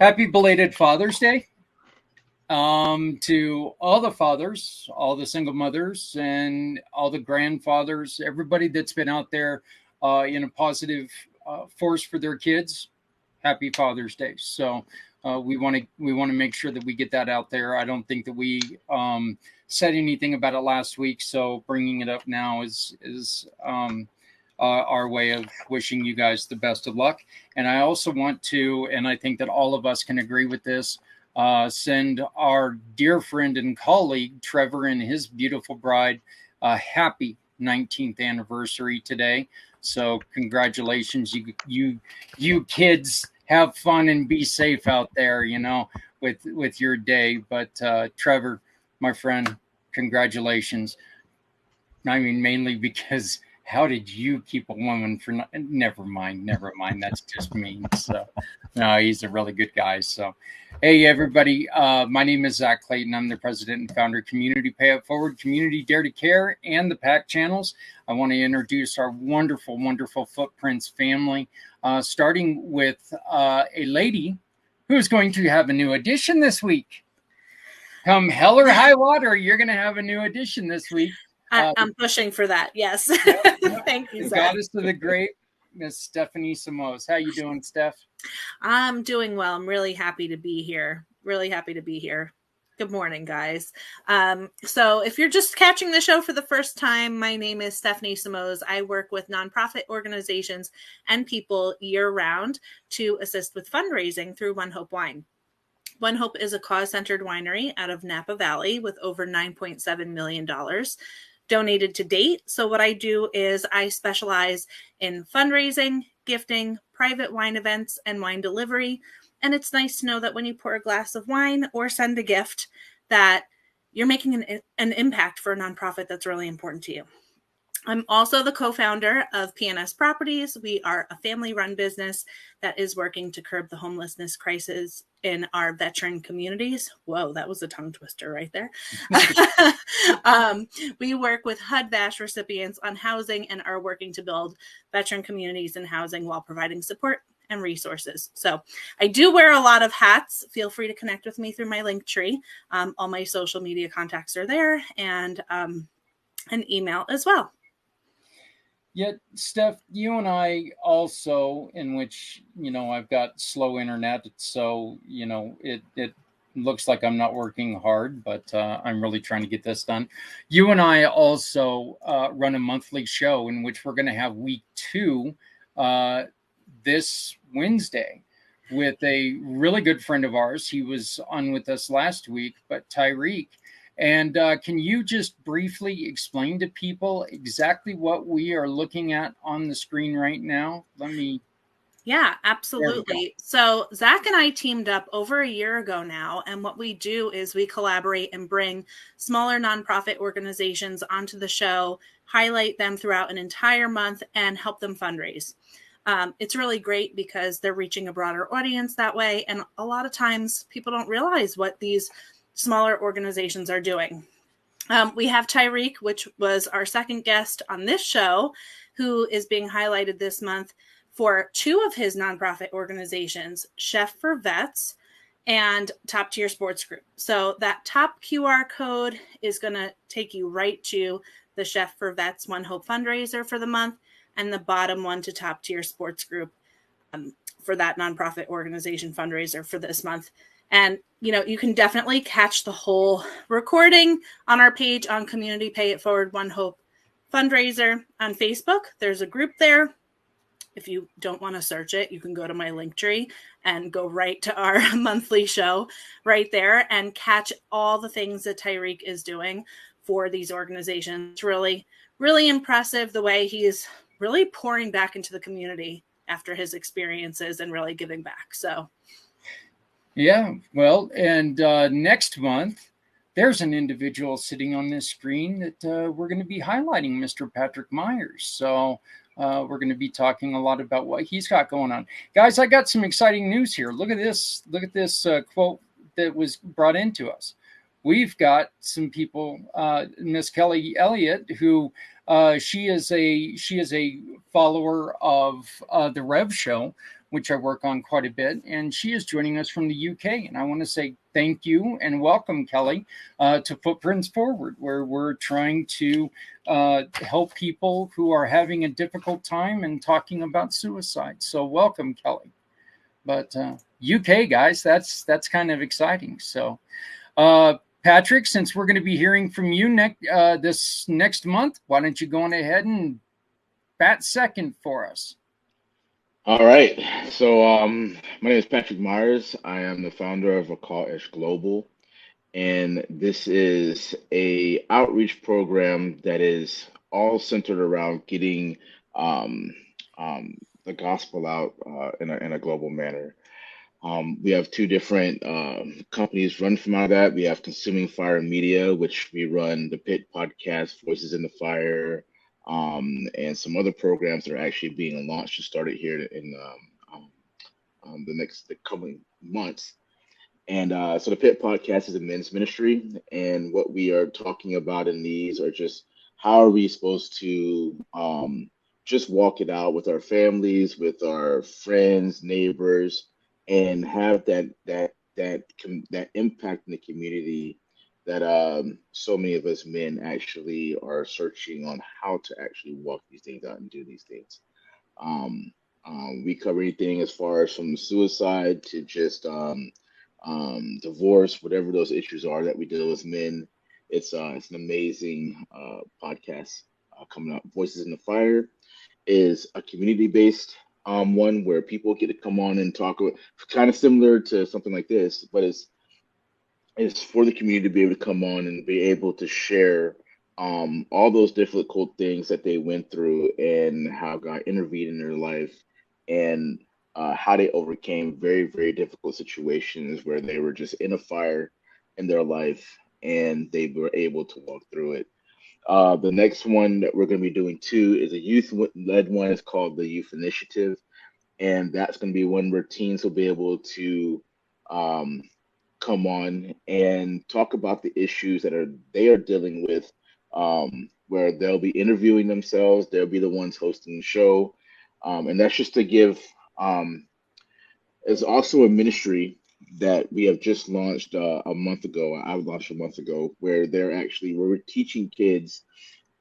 Happy belated Father's Day to all the fathers, all the single mothers, and all the grandfathers, everybody that's been out there in a positive force for their kids. Happy Father's Day. So we want to make sure that we get that out there. I don't think that we said anything about it last week, so bringing it up now is our way of wishing you guys the best of luck. And I also want to, and I think that all of us can agree with this, send our dear friend and colleague, Trevor, and his beautiful bride, a happy 19th anniversary today. So congratulations, you kids. Have fun and be safe out there, with your day. But Trevor, my friend, congratulations. I mean, mainly because how did you keep a woman for never mind. That's just mean. So no, he's a really good guy. So, hey, everybody, my name is Zach Clayton. I'm the president and founder of Community Pay It Forward, Community Dare to Care, and the PAC channels. I want to introduce our wonderful, wonderful Footprints family, starting with a lady who's going to have a new addition this week. Come hell or high water, you're going to have a new addition this week. I'm pushing for that. Yes. Thank you, Zach. Goddess of the Great, Miss Stephanie Samos. How you doing, Steph? I'm doing well. I'm really happy to be here. Good morning, guys. So if you're just catching the show for the first time, my name is Stephanie Samos. I work with nonprofit organizations and people year-round to assist with fundraising through One Hope Wine. One Hope is a cause-centered winery out of Napa Valley with over $9.7 million donated to date. So what I do is I specialize in fundraising, gifting, private wine events, and wine delivery. And it's nice to know that when you pour a glass of wine or send a gift, that you're making an impact for a nonprofit that's really important to you. I'm also the co-founder of PNS Properties. We are a family-run business that is working to curb the homelessness crisis in our veteran communities. Whoa, that was a tongue twister right there. We work with HUD-VASH recipients on housing and are working to build veteran communities and housing while providing support and resources. So I do wear a lot of hats. Feel free to connect with me through my link tree. All my social media contacts are there, and an email as well. Yet, Steph, you and I also, in which, I've got slow internet, so, it looks like I'm not working hard, but I'm really trying to get this done. You and I also run a monthly show in which we're going to have week 2 this Wednesday with a really good friend of ours. He was on with us last week, but Tyreek. And can you just briefly explain to people exactly what we are looking at on the screen right now? Yeah, absolutely. So Zach and I teamed up over a year ago now. And what we do is we collaborate and bring smaller nonprofit organizations onto the show, highlight them throughout an entire month, and help them fundraise. It's really great because they're reaching a broader audience that way. And a lot of times people don't realize what these smaller organizations are doing. We have Tyreek, which was our second guest on this show, who is being highlighted this month for 2 of his nonprofit organizations, Chef for Vets and Top Tier Sports Group. So that top QR code is going to take you right to the Chef for Vets One Hope fundraiser for the month, and the bottom one to Top Tier Sports Group for that nonprofit organization fundraiser for this month. And, you can definitely catch the whole recording on our page on Community Pay It Forward One Hope fundraiser on Facebook. There's a group there. If you don't want to search it, you can go to my link tree and go right to our monthly show right there and catch all the things that Tyreek is doing for these organizations. It's really, really impressive the way he is really pouring back into the community after his experiences and really giving back. So, yeah, well, and next month, there's an individual sitting on this screen that we're going to be highlighting, Mr. Patrick Myers. So we're going to be talking a lot about what he's got going on. Guys, I got some exciting news here. Look at this. Look at this quote that was brought into us. We've got some people, Miss Kelly Elliott, who she is a follower of the Rev Show, which I work on quite a bit, and she is joining us from the UK. And I want to say thank you and welcome, Kelly, to Footprints Forward, where we're trying to help people who are having a difficult time and talking about suicide. So welcome, Kelly. But UK guys, that's kind of exciting. So Patrick, since we're going to be hearing from you this next month, why don't you go on ahead and bat second for us? All right. So, my name is Patrick Myers. I am the founder of Occult-ish Global, and this is a outreach program that is all centered around getting um, the gospel out in a global manner. We have two different companies run from out of that. We have Consuming Fire Media, which we run the Pit podcast, Voices in the Fire, and some other programs that are actually being launched and started here in the coming months. And so the Pit podcast is a men's ministry, and what we are talking about in these are just how are we supposed to just walk it out with our families, with our friends, neighbors, and have that impact in the community that so many of us men actually are searching on how to actually walk these things out and do these things. Um, we cover anything as far as from suicide to just divorce, whatever those issues are that we deal with men. It's an amazing podcast coming up. Voices in the Fire is a community-based one where people get to come on and talk, kind of similar to something like this, but it's for the community to be able to come on and be able to share all those difficult things that they went through and how God intervened in their life and how they overcame very, very difficult situations where they were just in a fire in their life and they were able to walk through it. The next one that we're going to be doing too is a youth-led one. It's called the Youth Initiative, and that's going to be one where teens will be able to um, come on and talk about the issues they are dealing with. Where they'll be interviewing themselves, they'll be the ones hosting the show, and that's just to give. It's also a ministry that we have just launched a month ago. I launched a month ago, where where we're teaching kids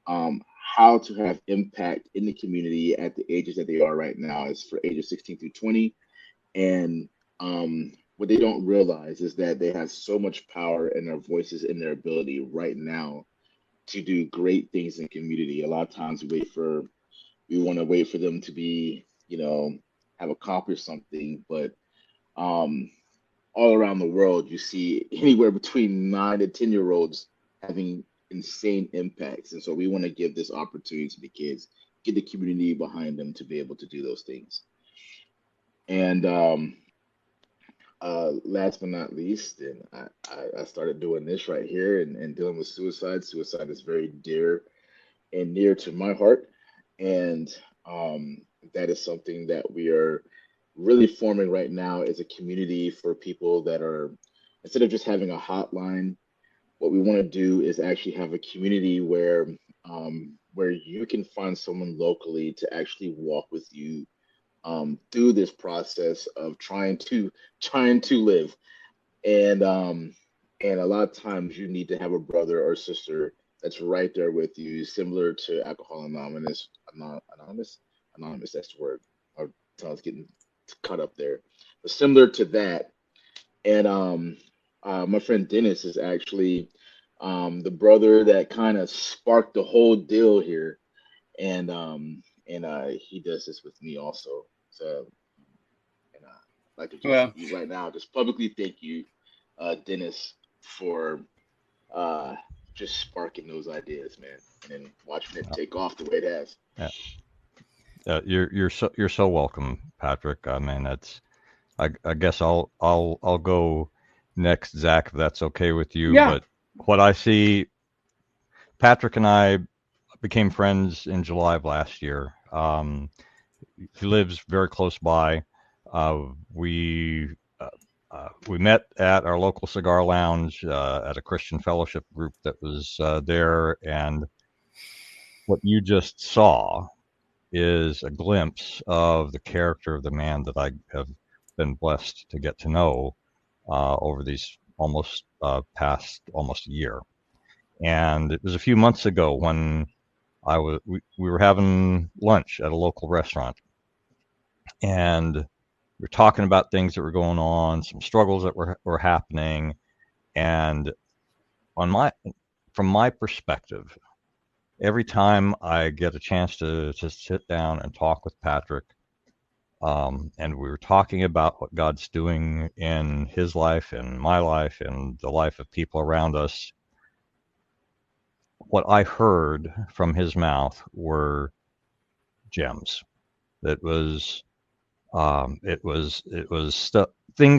how to have impact in the community at the ages that they are right now. It's for ages 16 through 20. And what they don't realize is that they have so much power in their voices and their ability right now to do great things in the community. A lot of times we want to wait for them to be, have accomplished something, but um, all around the world, you see anywhere between 9 to 10 year olds having insane impacts. And so we want to give this opportunity to the kids, get the community behind them to be able to do those things. And last but not least, and I started doing this right here and dealing with suicide. Suicide is very dear and near to my heart. And that is something that we are really forming right now as a community for people that are, instead of just having a hotline, what we want to do is actually have a community where you can find someone locally to actually walk with you through this process of trying to live. And a lot of times you need to have a brother or sister that's right there with you, similar to Alcohol Anonymous. Anonymous, that's the word. Our tongue's getting cut up there, but similar to that. And my friend Dennis is actually the brother that kind of sparked the whole deal here, and he does this with me also. So, and I'd like to just Well, right now just publicly thank you, Dennis, for uh, just sparking those ideas, man, and then watching it take off the way it has. Yeah. You're so welcome, Patrick. I mean, I guess I'll go next, Zach, if that's okay with you. Yeah. But what I see, Patrick and I became friends in July of last year. He lives very close by. Uh, we we met at our local cigar lounge at a Christian fellowship group that was there, and what you just saw is a glimpse of the character of the man that I have been blessed to get to know over these past almost a year. And it was a few months ago when we were having lunch at a local restaurant, and we were talking about things that were going on, some struggles that were happening, and from my perspective, every time I get a chance to sit down and talk with Patrick, and we were talking about what God's doing in his life and my life and the life of people around us, what I heard from his mouth were gems. Things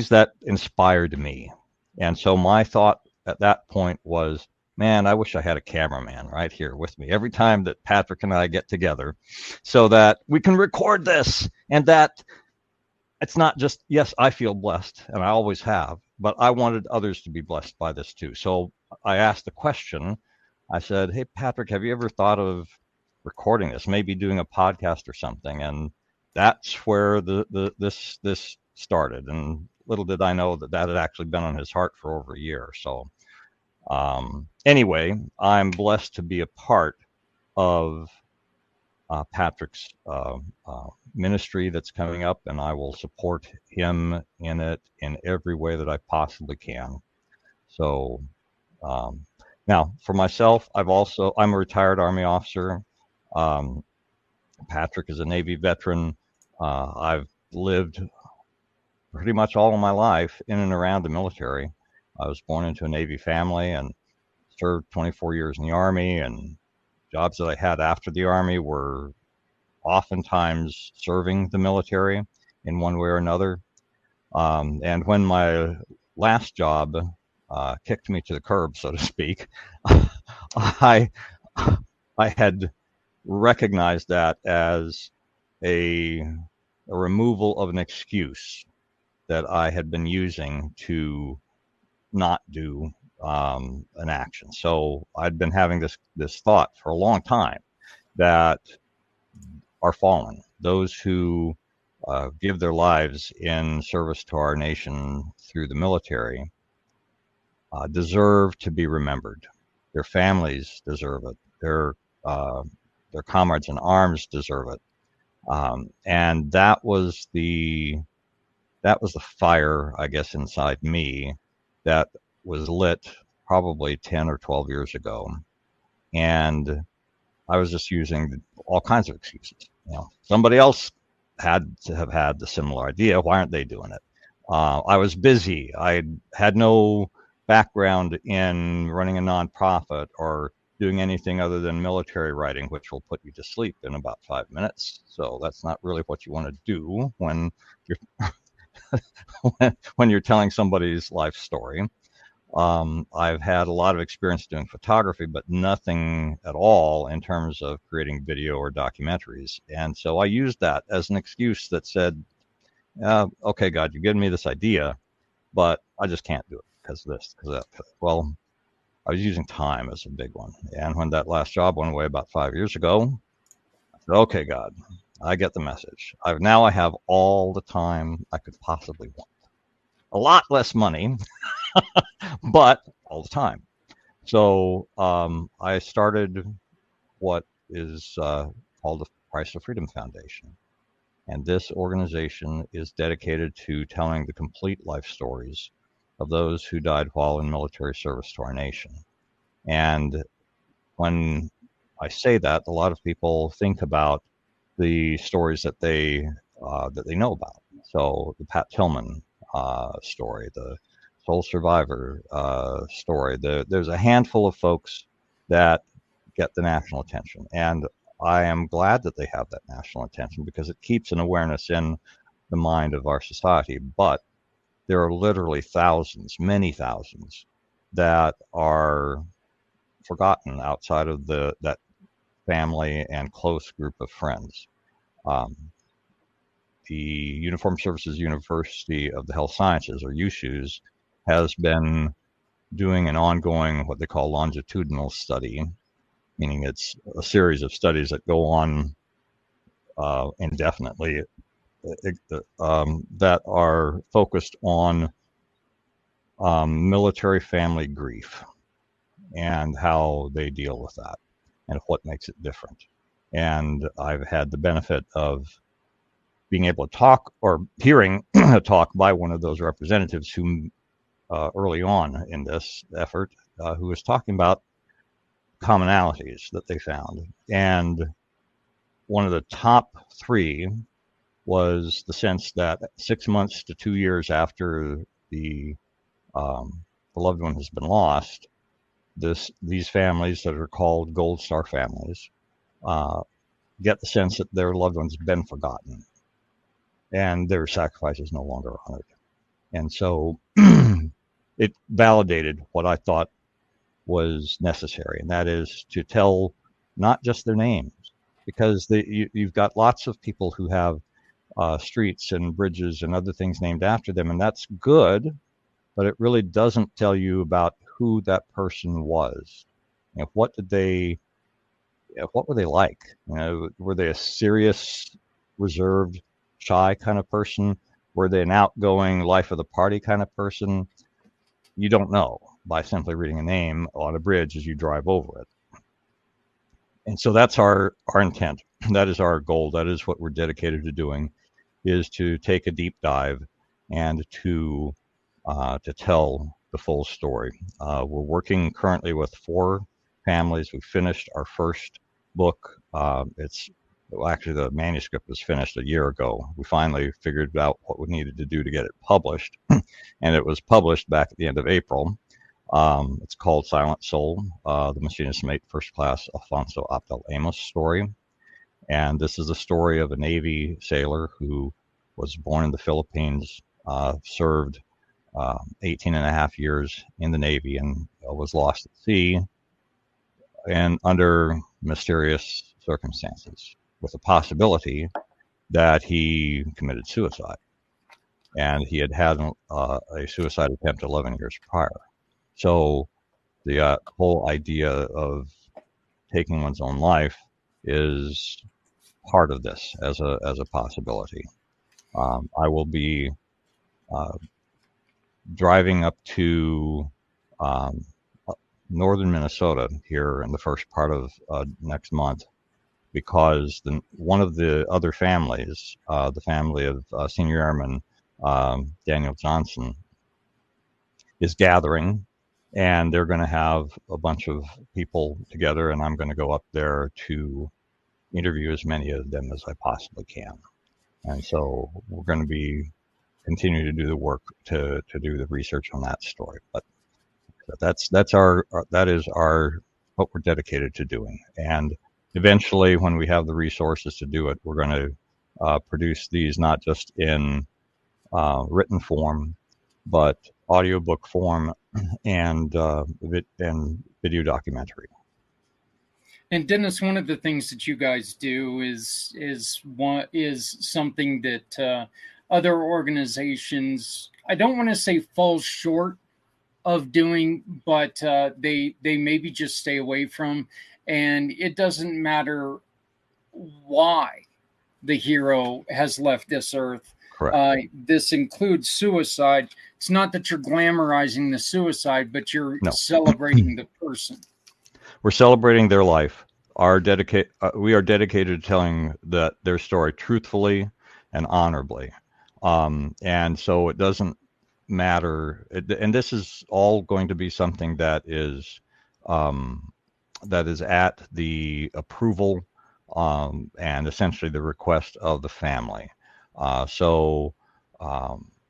that inspired me. And so my thought at that point was, man, I wish I had a cameraman right here with me every time that Patrick and I get together so that we can record this, and that it's not just, yes, I feel blessed, and I always have, but I wanted others to be blessed by this too. So I asked the question. I said, hey, Patrick, have you ever thought of recording this, maybe doing a podcast or something? And that's where this started. And little did I know that had actually been on his heart for over a year. So anyway, I'm blessed to be a part of Patrick's ministry that's coming up, and I will support him in it in every way that I possibly can. So now for myself, I'm a retired Army officer. Patrick is a Navy veteran. I've lived pretty much all of my life in and around the military. I was born into a Navy family and served 24 years in the Army, and jobs that I had after the Army were oftentimes serving the military in one way or another. And when my last job kicked me to the curb, so to speak, I had recognized that as a removal of an excuse that I had been using to not do an action. So I'd been having this thought for a long time that are fallen, those who give their lives in service to our nation through the military, deserve to be remembered. Their families deserve it. Their comrades in arms deserve it. And that was the fire, I guess, inside me that was lit probably 10 or 12 years ago. And I was just using all kinds of excuses. Somebody else had to have had the similar idea. Why aren't they doing it? I was busy. I had no background in running a nonprofit or doing anything other than military writing, which will put you to sleep in about 5 minutes. So that's not really what you want to do when you're when you're telling somebody's life story. I've had a lot of experience doing photography, but nothing at all in terms of creating video or documentaries. And so I used that as an excuse that said, okay, God, you've given me this idea, but I just can't do it because of this, because of that. Well, I was using time as a big one. And when that last job went away about 5 years ago, I said, okay, God, I get the message. Now I have all the time I could possibly want. A lot less money, but all the time. So I started what is called the Price of Freedom Foundation. And this organization is dedicated to telling the complete life stories of those who died while in military service to our nation. And when I say that, a lot of people think about the stories that they know about. So the Pat Tillman story, the Soul Survivor story. There's a handful of folks that get the national attention, and I am glad that they have that national attention because it keeps an awareness in the mind of our society. But there are literally thousands, many thousands, that are forgotten outside of that family and close group of friends. The Uniformed Services University of the Health Sciences, or USUHS, has been doing an ongoing, what they call longitudinal study, meaning it's a series of studies that go on indefinitely, that are focused on military family grief and how they deal with that and what makes it different. And I've had the benefit of being able to talk or hearing a talk by one of those representatives who early on in this effort, who was talking about commonalities that they found. And one of the top three was the sense that 6 months to 2 years after the loved one has been lost, these families that are called Gold Star families get the sense that their loved one's been forgotten and their sacrifice is no longer honored. And so it validated what I thought was necessary, and that is to tell not just their names, because you've got lots of people who have streets and bridges and other things named after them, and that's good, but it really doesn't tell you about who that person was. You know, what were they like? You know, were they a serious, reserved, shy kind of person? Were they an outgoing, life of the party kind of person? You don't know by simply reading a name on a bridge as you drive over it. And so that's our intent. That is our goal. That is what we're dedicated to doing, is to take a deep dive and to tell the full story. We're working currently with 4 families. We finished our first book. Actually, the manuscript was finished a year ago. We finally figured out what we needed to do to get it published, and it was published back at the end of April. It's called Silent Soul, the Machinist Mate First Class Alfonso Abdel Amos story. And this is the story of a Navy sailor who was born in the Philippines, served 18 and a half years in the Navy, and was lost at sea and under mysterious circumstances, with the possibility that he committed suicide. And he had a suicide attempt 11 years prior. So the whole idea of taking one's own life is part of this as a possibility. I will be driving up to northern Minnesota here in the first part of next month, because one of the other families, the family of Senior Airman Daniel Johnson, is gathering, and they're going to have a bunch of people together, and I'm going to go up there to interview as many of them as I possibly can. And so we're going to be continuing to do the work to do the research on that story. But that is what we're dedicated to doing. And eventually, when we have the resources to do it, we're going to produce these not just in written form, but audiobook form and video documentary. And Dennis, one of the things that you guys do is something that other organizations, I don't want to say fall short of doing, but they maybe just stay away from. And it doesn't matter why the hero has left this earth. Correct. This includes suicide. It's not that you're glamorizing the suicide, but you're celebrating the person. We're celebrating their life. We are dedicated to telling their story truthfully and honorably. And so it doesn't matter. And this is all going to be something that is at the approval and essentially the request of the family.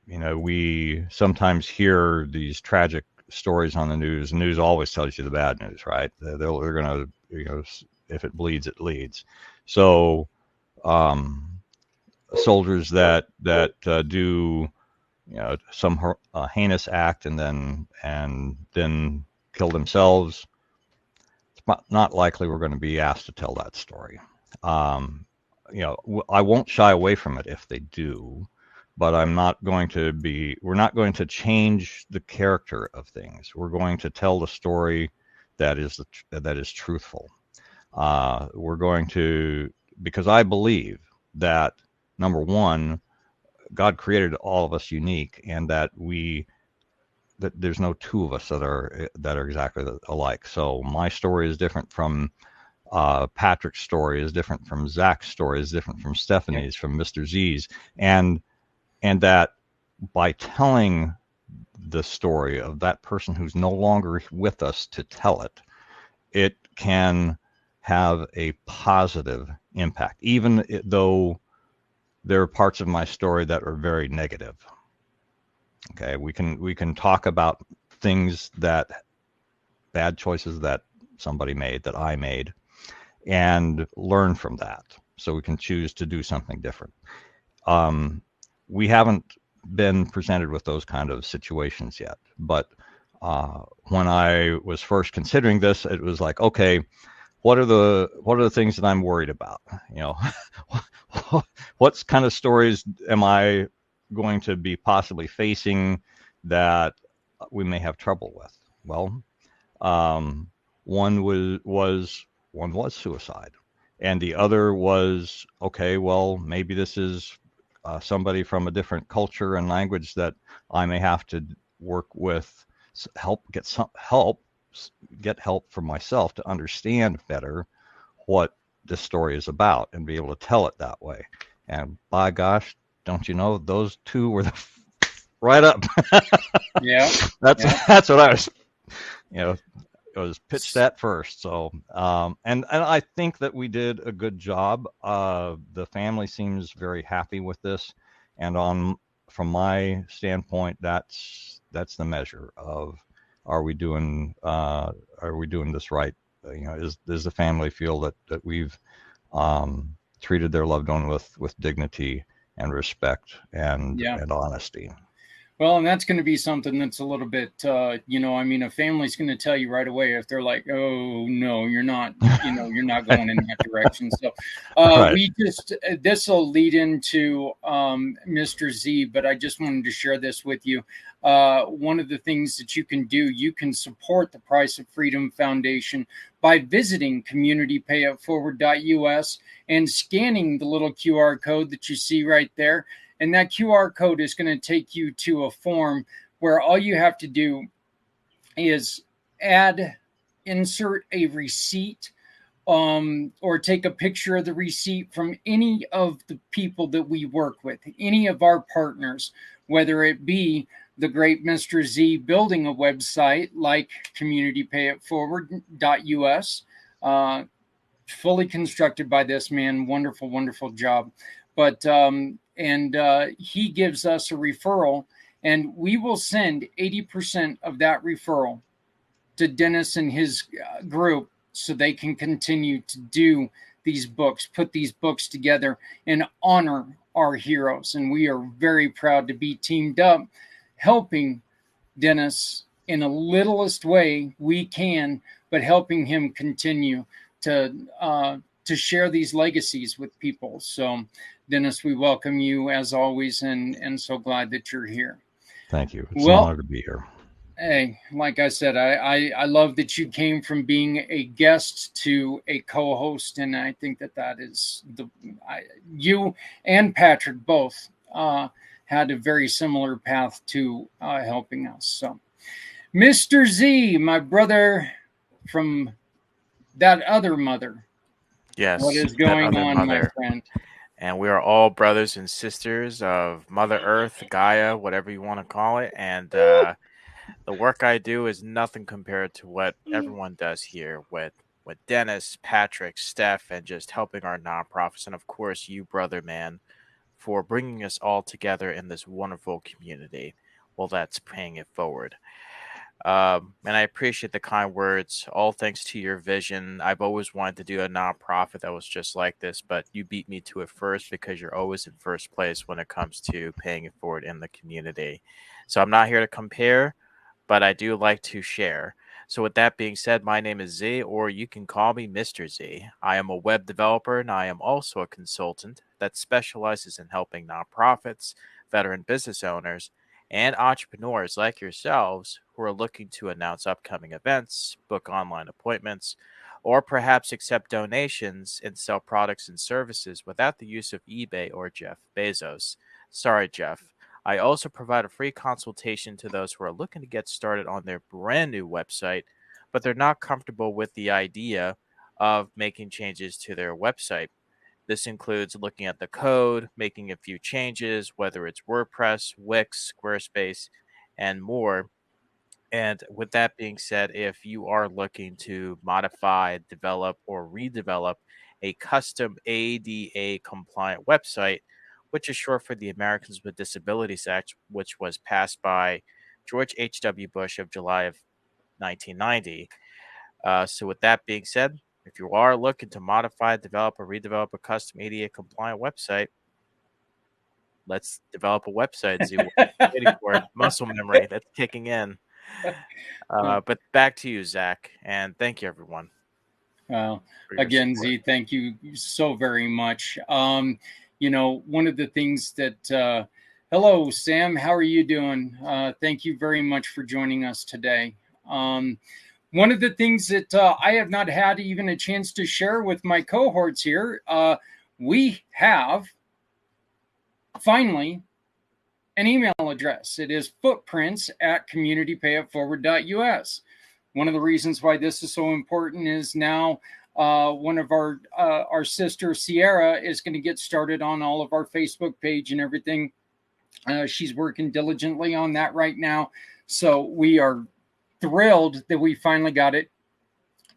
We sometimes hear these tragic stories on the news. The news always tells you the bad news, right? They're going to if it bleeds, it leads. So soldiers that do some heinous act and then kill themselves, it's not likely we're going to be asked to tell that story. I won't shy away from it if they do, but we're not going to change the character of things. We're going to tell the story that is truthful. We're going to, because I believe that, number one, God created all of us unique, and that there's no two of us that are exactly alike. So my story is different from Patrick's story, is different from Zach's story, is different from Stephanie's, from Mr. Z's, and that by telling the story of that person who's no longer with us to tell it, it can have a positive impact, even though there are parts of my story that are very negative. Okay, we can talk about things, bad choices that somebody made, that I made, and learn from that, so we can choose to do something different. We haven't been presented with those kind of situations yet, but when I was first considering this, it was like, okay, what are the things that I'm worried about? What kind of stories am I going to be possibly facing that we may have trouble with? Well, one was suicide, and the other was, okay, well, maybe this is somebody from a different culture and language that I may have to work with, get help for myself to understand better what this story is about and be able to tell it that way. And by gosh, don't you know, those two were right up. Yeah. That's what I was, it was pitched at first. So, and I think that we did a good job. The family seems very happy with this, and from my standpoint, that's the measure of, are we doing this right? Does the family feel that we've treated their loved one with dignity and respect and honesty? Well, and that's going to be something that's a little bit, a family's going to tell you right away if they're like, oh, no, you're not, you're not going in that direction. So right. This will lead into Mr. Z, but I just wanted to share this with you. One of the things that you can do, you can support the Price of Freedom Foundation by visiting communitypayitforward.us and scanning the little QR code that you see right there. And that QR code is going to take you to a form where all you have to do is insert a receipt, or take a picture of the receipt from any of the people that we work with, any of our partners, whether it be the great Mr. Z building a website like communitypayitforward.us, fully constructed by this man. Wonderful, wonderful job. But he gives us a referral, and we will send 80% of that referral to Dennis and his group, so they can continue to do these books, put these books together, and honor our heroes. And we are very proud to be teamed up, helping Dennis in the littlest way we can, but helping him continue to share these legacies with people. So, Dennis, we welcome you as always, and so glad that you're here. Thank you. It's an honor to be here. Hey, like I said, I love that you came from being a guest to a co-host, and I think that is you and Patrick both had a very similar path to helping us. So, Mr. Z, my brother from that other mother. Yes. What is going on, my friend? And we are all brothers and sisters of Mother Earth, Gaia, whatever you want to call it. And the work I do is nothing compared to what everyone does here with Dennis, Patrick, Steph, and just helping our nonprofits. And of course, you, brother man, for bringing us all together in this wonderful community. Well, that's paying it forward. And I appreciate the kind words. All thanks to your vision. I've always wanted to do a nonprofit that was just like this, but you beat me to it first because you're always in first place when it comes to paying it forward in the community. So I'm not here to compare, but I do like to share. So with that being said, my name is Z, or you can call me Mr. Z. I am a web developer, and I am also a consultant that specializes in helping nonprofits, veteran business owners, and entrepreneurs like yourselves who are looking to announce upcoming events, book online appointments, or perhaps accept donations and sell products and services without the use of eBay or Jeff Bezos. Sorry, Jeff. I also provide a free consultation to those who are looking to get started on their brand new website, but they're not comfortable with the idea of making changes to their website. This includes looking at the code, making a few changes, whether it's WordPress, Wix, Squarespace, and more. And with that being said, if you are looking to modify, develop, or redevelop a custom ADA compliant website, which is short for the Americans with Disabilities Act, which was passed by George H.W. Bush of July of 1990. So, with that being said, if you are looking to modify, develop, or redevelop a custom ADA compliant website, let's develop a website. Z, what are you waiting for? Muscle memory that's kicking in. But back to you, Zach, and thank you, everyone. Well, for your again, support. Z, thank you so very much. One of the things that, hello, Sam, how are you doing? Thank you very much for joining us today. One of the things that I have not had even a chance to share with my cohorts here, we have finally an email address. It is footprints@communitypayitforward.us. One of the reasons why this is so important is now one of our sister Sierra is going to get started on all of our Facebook page and everything. She's working diligently on that right now, so we are thrilled that we finally got it.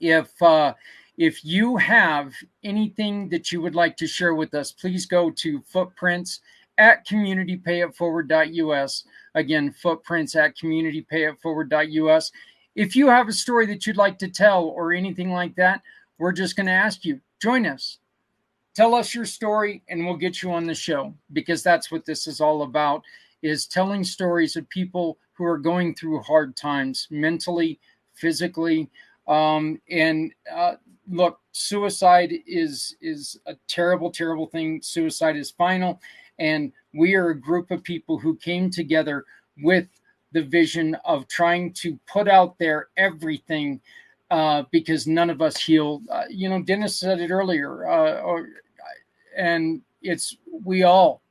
If you have anything that you would like to share with us, please go to footprints@communitypayitforward.us. Again, footprints@communitypayitforward.us. If you have a story that you'd like to tell or anything like that, we're just going to ask you, join us. Tell us your story and we'll get you on the show, because that's what this is all about, is telling stories of people who are going through hard times mentally, physically. Look, suicide is a terrible, terrible thing. Suicide is final. And we are a group of people who came together with the vision of trying to put out there everything, because none of us heal. Dennis said it earlier, and it's we all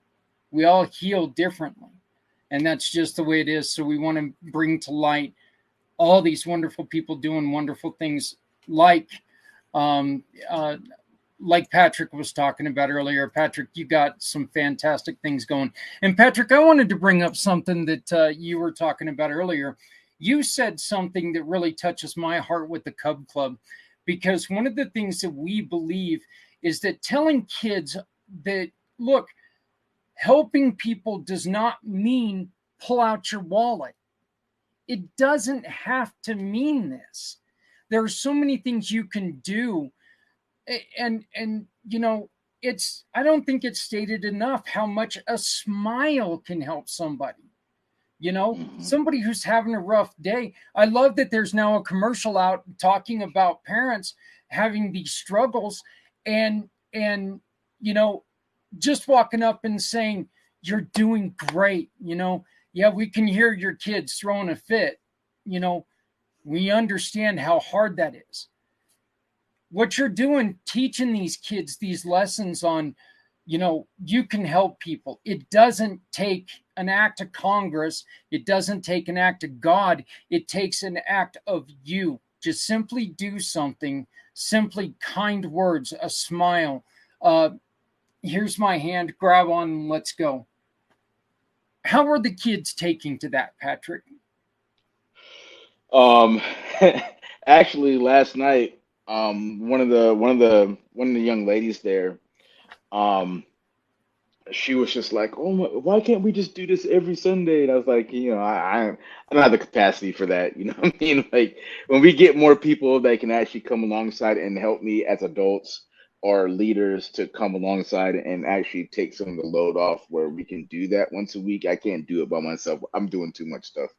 heal differently, and that's just the way it is. So we want to bring to light all these wonderful people doing wonderful things, like Patrick was talking about earlier. Patrick, you got some fantastic things going. And Patrick, I wanted to bring up something that you were talking about earlier. You said something that really touches my heart with the Cub Club, because one of the things that we believe is that telling kids that, look, helping people does not mean pull out your wallet. It doesn't have to mean this. There are so many things you can do. And I don't think it's stated enough how much a smile can help somebody. Somebody who's having a rough day. I love that there's now a commercial out talking about parents having these struggles, and just walking up and saying, "You're doing great." Yeah, we can hear your kids throwing a fit. We understand how hard that is. What you're doing, teaching these kids these lessons on, you can help people. It doesn't take an act of Congress. It doesn't take an act of God. It takes an act of you. Just simply do something, simply kind words, a smile. Here's my hand, grab on, and let's go. How are the kids taking to that, Patrick? Actually, last night, one of the young ladies there, she was just like, "Oh my, why can't we just do this every Sunday?" And I was like, I don't have the capacity for that. You know what I mean? Like when we get more people that can actually come alongside and help me as adults or leaders to come alongside and actually take some of the load off where we can do that once a week. I can't do it by myself. I'm doing too much stuff.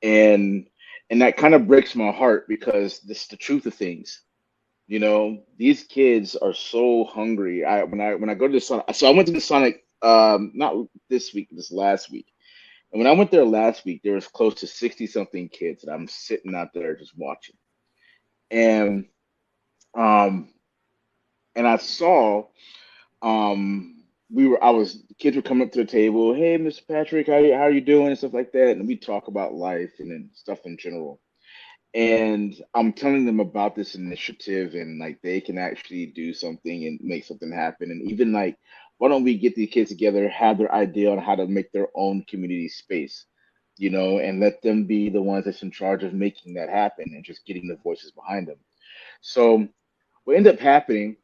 And and that kind of breaks my heart because this is the truth of things. These kids are so hungry. When I go to the Sonic, so I went to the Sonic, not this week, this last week. And when I went there last week, there was close to 60 something kids, and I'm sitting out there just watching. And um, and I saw, the kids were coming up to the table. Hey, Mr. Patrick, how are you doing and stuff like that. And we talk about life and then stuff in general. And I'm telling them about this initiative and like they can actually do something and make something happen. And even like, why don't we get these kids together, have their idea on how to make their own community space, and let them be the ones that's in charge of making that happen and just getting the voices behind them. So what ended up happening,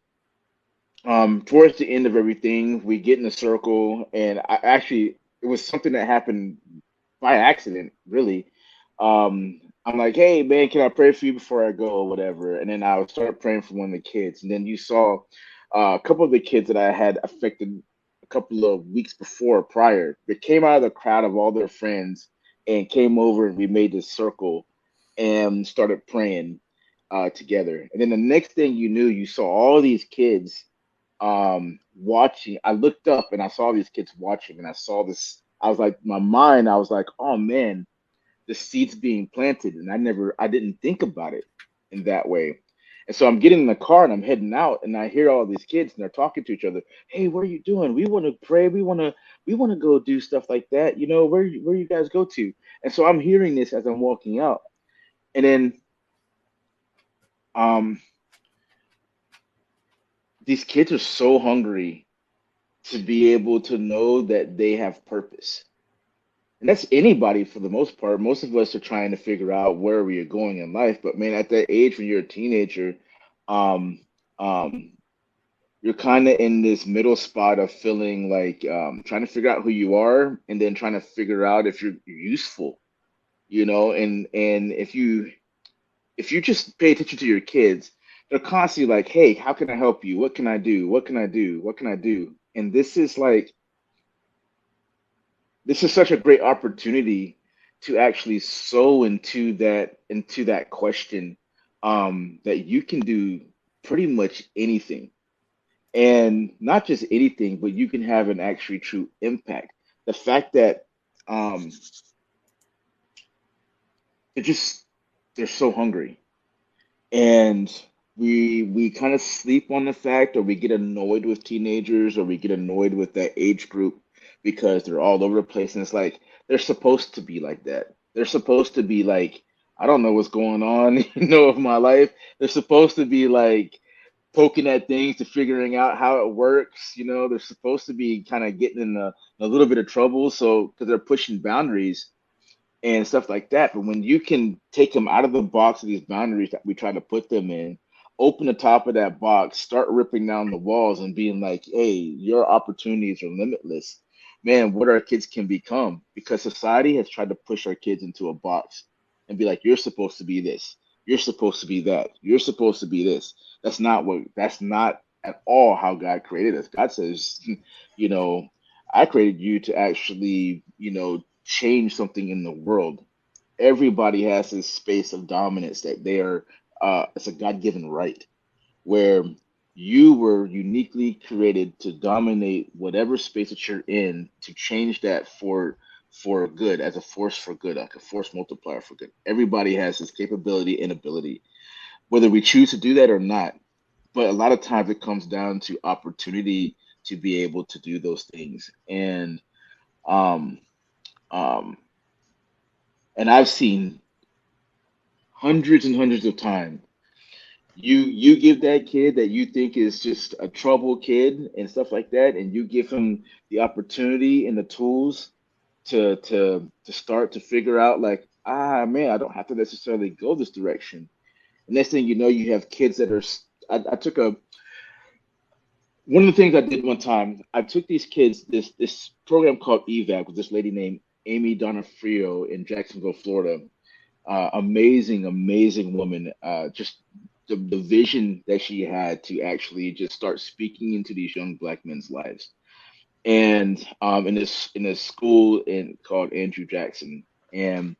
towards the end of everything, we get in a circle, and it was something that happened by accident, really. I'm like, hey man, can I pray for you before I go or whatever? And then I would start praying for one of the kids, and then you saw a couple of the kids that I had affected a couple of weeks before prior. They came out of the crowd of all their friends and came over, and we made this circle and started praying together. And then the next thing you knew, you saw all these kids watching. I looked up and I saw these kids watching, and I saw this. I was like, my mind, I was like, oh man, the seeds being planted, and I didn't think about it in that way. And so I'm getting in the car and I'm heading out, and I hear all these kids and they're talking to each other. Hey, what are you doing? We want to pray. We want to go do stuff like that. Where you guys go to? And so I'm hearing this as I'm walking out, and then um, these kids are so hungry to be able to know that they have purpose. And that's anybody for the most part. Most of us are trying to figure out where we are going in life. But man, at that age when you're a teenager, um, um, you're kind of in this middle spot of feeling like trying to figure out who you are and then trying to figure out if you're useful, and if you just pay attention to your kids, they're constantly like, hey, how can I help you? What can I do? What can I do? What can I do? And this is such a great opportunity to actually sow into that question, that you can do pretty much anything, and not just anything, but you can have an actually true impact. The fact that um, it just they're so hungry, and we kind of sleep on the fact, or we get annoyed with teenagers, or we get annoyed with that age group because they're all over the place, and it's like they're supposed to be like that. They're supposed to be like, I don't know what's going on, of my life. They're supposed to be like poking at things to figuring out how it works. They're supposed to be kind of getting in a little bit of trouble, so because they're pushing boundaries and stuff like that. But when you can take them out of the box of these boundaries that we try to put them in, open the top of that box, start ripping down the walls and being like, hey, your opportunities are limitless. Man, what our kids can become, because society has tried to push our kids into a box and be like, you're supposed to be this, you're supposed to be that, you're supposed to be this. That's not at all how God created us. God says, you know, I created you to actually, change something in the world. Everybody has this space of dominance that they are, it's a God-given right, where you were uniquely created to dominate whatever space that you're in, to change that for good, as a force for good, like a force multiplier for good. Everybody has this capability and ability, whether we choose to do that or not. But a lot of times it comes down to opportunity to be able to do those things. Um, um, and I've seen hundreds and hundreds of times. You give that kid that you think is just a trouble kid and stuff like that, and you give him the opportunity and the tools to start to figure out like, man, I don't have to necessarily go this direction. And next thing you know, you have kids that are. I took one of the things I did one time, I took these kids this program called EVAC with this lady named Amy Donofrio in Jacksonville, Florida. Amazing woman. Just the vision that she had to actually just start speaking into these young black men's lives. And in this school called Andrew Jackson, and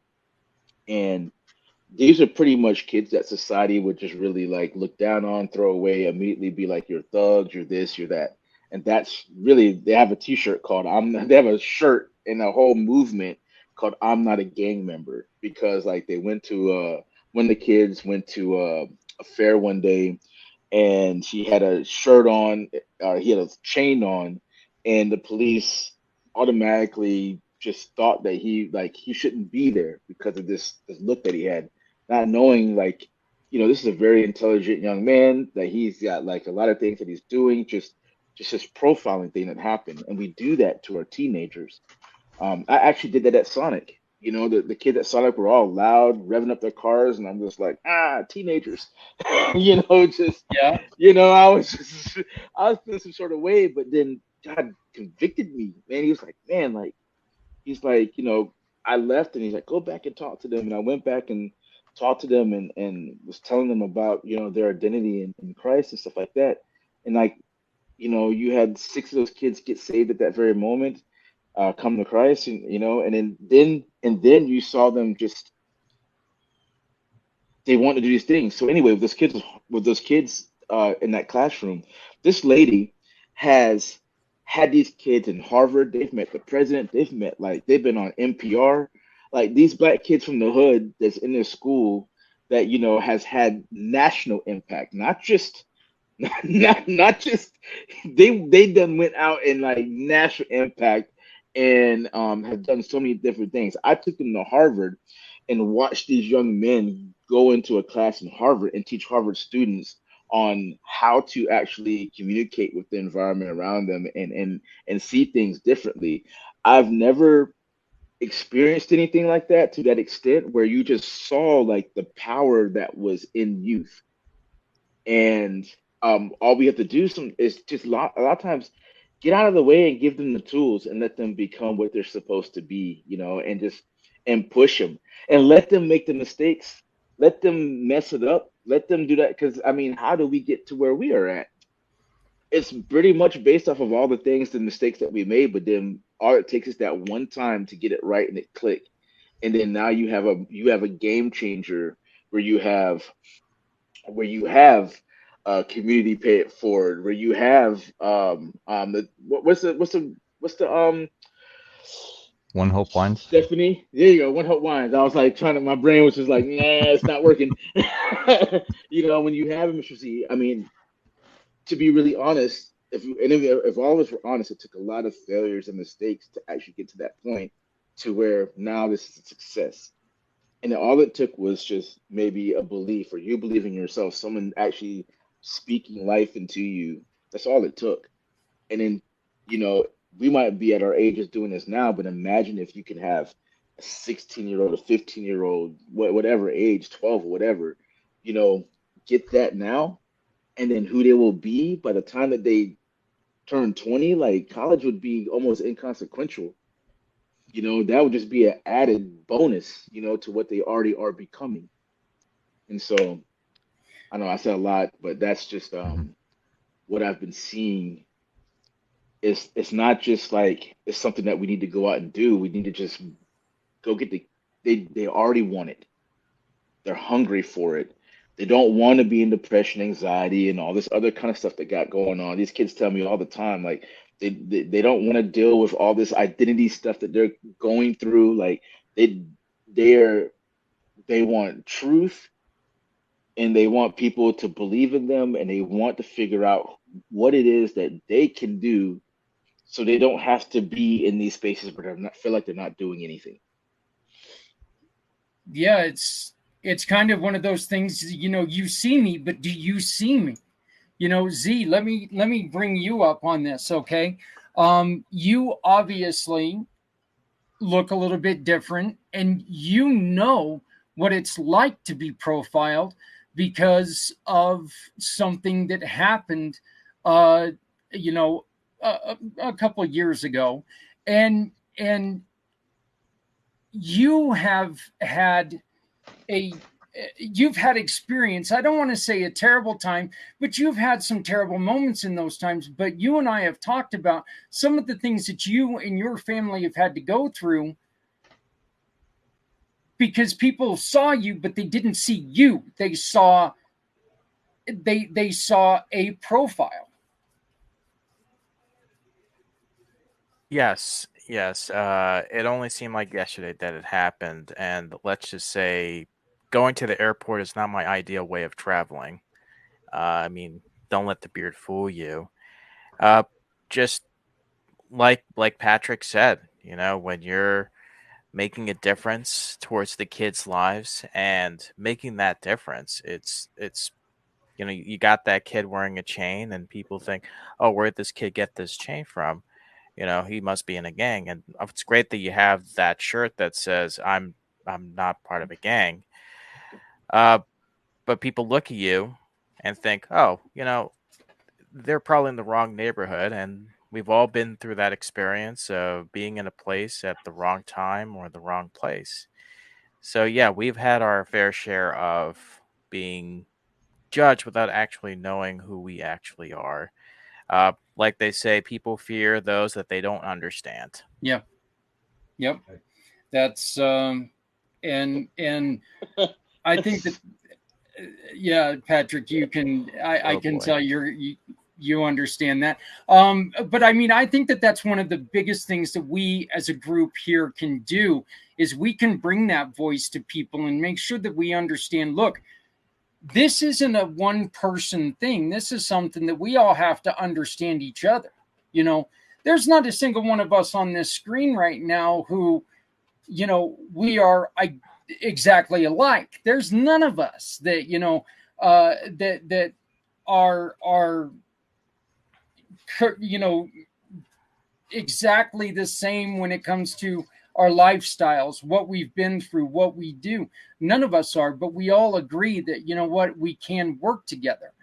these are pretty much kids that society would just really like look down on, throw away, immediately be like, you're thugs, you're this, you're that. And that's really, they have a t-shirt called they have a shirt and a whole movement called I'm Not a Gang Member, because like they went to when the kids went to a fair one day, and he had a shirt on, he had a chain on, and the police automatically just thought that he shouldn't be there because of this look that he had, not knowing like, this is a very intelligent young man, that he's got like a lot of things that he's doing, just this profiling thing that happened. And we do that to our teenagers. I actually did that at Sonic. The kids at Sonic were all loud, revving up their cars, and I'm just like, teenagers. Just, Yeah. I was feeling some sort of way, but then God convicted me, man. He was like, man, like, he's like, I left, and he's like, go back and talk to them. And I went back and talked to them, and was telling them about, their identity in Christ and stuff like that. And like, you had 6 of those kids get saved at that very moment, come to Christ, and then you saw them just, they want to do these things. So anyway, with those kids in that classroom, this lady has had these kids in Harvard. They've met the president. They've been on NPR. Like these black kids from the hood that's in their school that has had national impact, not just not just they done went out and like national impact, and have done so many different things. I took them to Harvard and watched these young men go into a class in Harvard and teach Harvard students on how to actually communicate with the environment around them, and see things differently. I've never experienced anything like that to that extent, where you just saw like the power that was in youth. And all we have to do is just a lot of times get out of the way and give them the tools and let them become what they're supposed to be, and push them and let them make the mistakes, let them mess it up, let them do that. Because I mean, how do we get to where we are at? It's pretty much based off of all the things, the mistakes that we made, but then all it takes is that one time to get it right and it click. And then now you have a game changer where you have community pay it forward, where you have what's the One Hope Wines. Stephanie, there you go, One Hope Wines. I was like my brain was just like, nah, it's not working. When you have a Mr. Z, I mean, to be really honest, if all of us were honest, it took a lot of failures and mistakes to actually get to that point to where now this is a success. And all it took was just maybe a belief, or you believing in yourself, someone actually speaking life into you. That's all it took. And then, we might be at our ages doing this now, but imagine if you could have a 16-year-old, a 15-year-old, whatever age, 12 or whatever, get that now. And then who they will be by the time that they turn 20, like college would be almost inconsequential. That would just be an added bonus, to what they already are becoming. And so I know I said a lot, but that's just what I've been seeing. It's not just like it's something that we need to go out and do. We need to just go get they already want it. They're hungry for it. They don't want to be in depression, anxiety, and all this other kind of stuff that got going on. These kids tell me all the time, like they don't want to deal with all this identity stuff that they're going through. Like they want truth, and they want people to believe in them, and they want to figure out what it is that they can do, so they don't have to be in these spaces where they feel like they're not doing anything. Yeah, it's kind of one of those things, you see me, but do you see me? Z, let me bring you up on this, okay? You obviously look a little bit different, and what it's like to be profiled because of something that happened you know, a couple of years ago, and you have had a you've had experience. I don't want to say a terrible time, but you've had some terrible moments in those times. But you and I have talked about some of the things that you and your family have had to go through because people saw you, but they didn't see you. They saw a profile. Yes, yes. It only seemed like yesterday that it happened, and let's just say going to the airport is not my ideal way of traveling. I mean, don't let the beard fool you. Uh, just like Patrick said, when you're making a difference towards the kids' lives and making that difference, it's you got that kid wearing a chain, and people think, oh, where'd this kid get this chain from? He must be in a gang. And it's great that you have that shirt that says I'm not part of a gang. Uh, but people look at you and think, oh, they're probably in the wrong neighborhood. And we've all been through that experience of being in a place at the wrong time or the wrong place. So yeah, we've had our fair share of being judged without actually knowing who we actually are. Like they say, people fear those that they don't understand. Yeah. Yep. That's and I think that yeah, Patrick, you can I can boy. tell you understand that. But I mean, I think that that's one of the biggest things that we as a group here can do is we can bring that voice to people and make sure that we understand, look, this isn't a one person thing. This is something that we all have to understand each other. There's not a single one of us on this screen right now who, we are exactly alike. There's none of us that, that are, exactly the same when it comes to our lifestyles, what we've been through, what we do. None of us are, but we all agree that we can work together.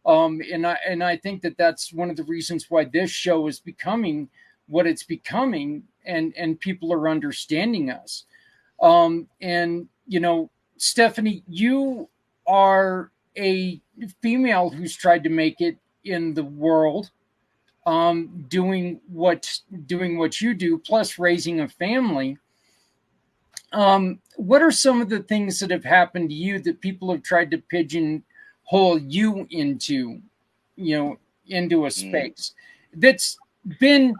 And I think that that's one of the reasons why this show is becoming what it's becoming, and people are understanding us. And Stephanie, you are a female who's tried to make it in the world, doing what you do, plus raising a family. What are some of the things that have happened to you that people have tried to pigeonhole you into, into a space that's been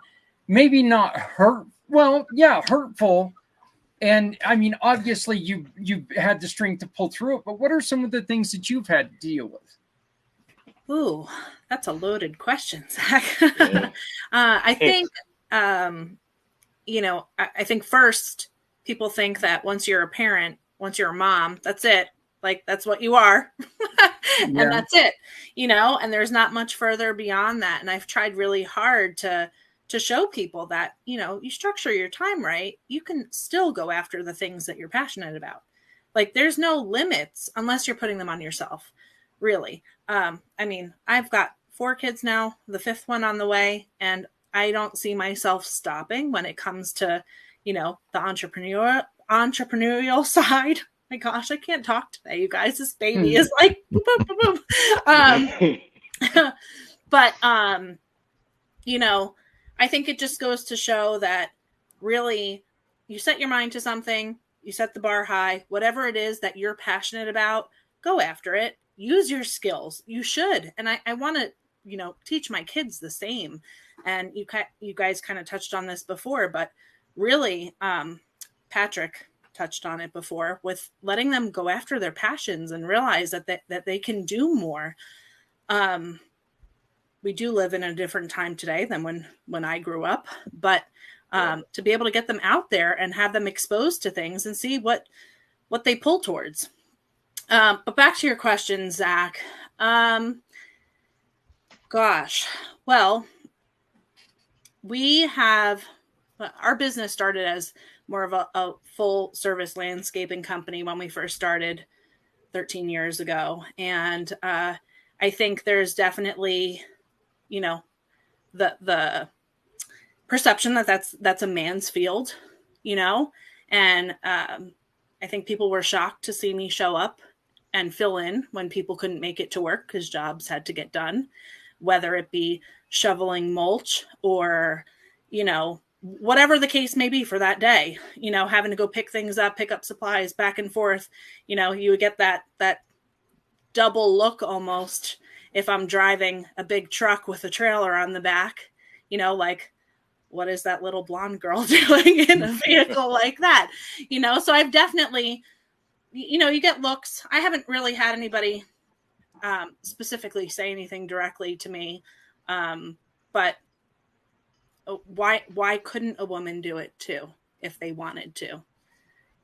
maybe not hurtful? And I mean, obviously you had the strength to pull through it, but what are some of the things that you've had to deal with? Ooh, that's a loaded question, Zach. I think, I think first people think that once you're a parent, once you're a mom, that's it. Like, that's what you are. And that's it, and there's not much further beyond that. And I've tried really hard to show people that, you structure your time right, you can still go after the things that you're passionate about. Like, there's no limits unless you're putting them on yourself, really. I mean, I've got 4 kids now, the 5th one on the way, and I don't see myself stopping when it comes to, the entrepreneurial side. My gosh, I can't talk today, you guys. This baby is like, boom, boom, boom, boom. But, I think it just goes to show that really you set your mind to something, you set the bar high, whatever it is that you're passionate about, go after it. Use your skills. You should. And I want to, teach my kids the same. And you guys kind of touched on this before, but really, Patrick touched on it before with letting them go after their passions and realize that they can do more. We do live in a different time today than when I grew up, but to be able to get them out there and have them exposed to things and see what they pull towards. But back to your question, Zach. Gosh, well, we have our business started as more of a full service landscaping company when we first started 13 years ago. And I think there's definitely, the perception that that's a man's field, you know, and I think people were shocked to see me show up and fill in when people couldn't make it to work because jobs had to get done, whether it be shoveling mulch or, you know, whatever the case may be for that day, you know, having to go pick things up, pick up supplies back and forth. You know, you would get that double look almost if I'm driving a big truck with a trailer on the back, you know, like, what is that little blonde girl doing in a vehicle like that? You know, so I've definitely, you know, you get looks. I haven't really had anybody specifically say anything directly to me. But why couldn't a woman do it too if they wanted to?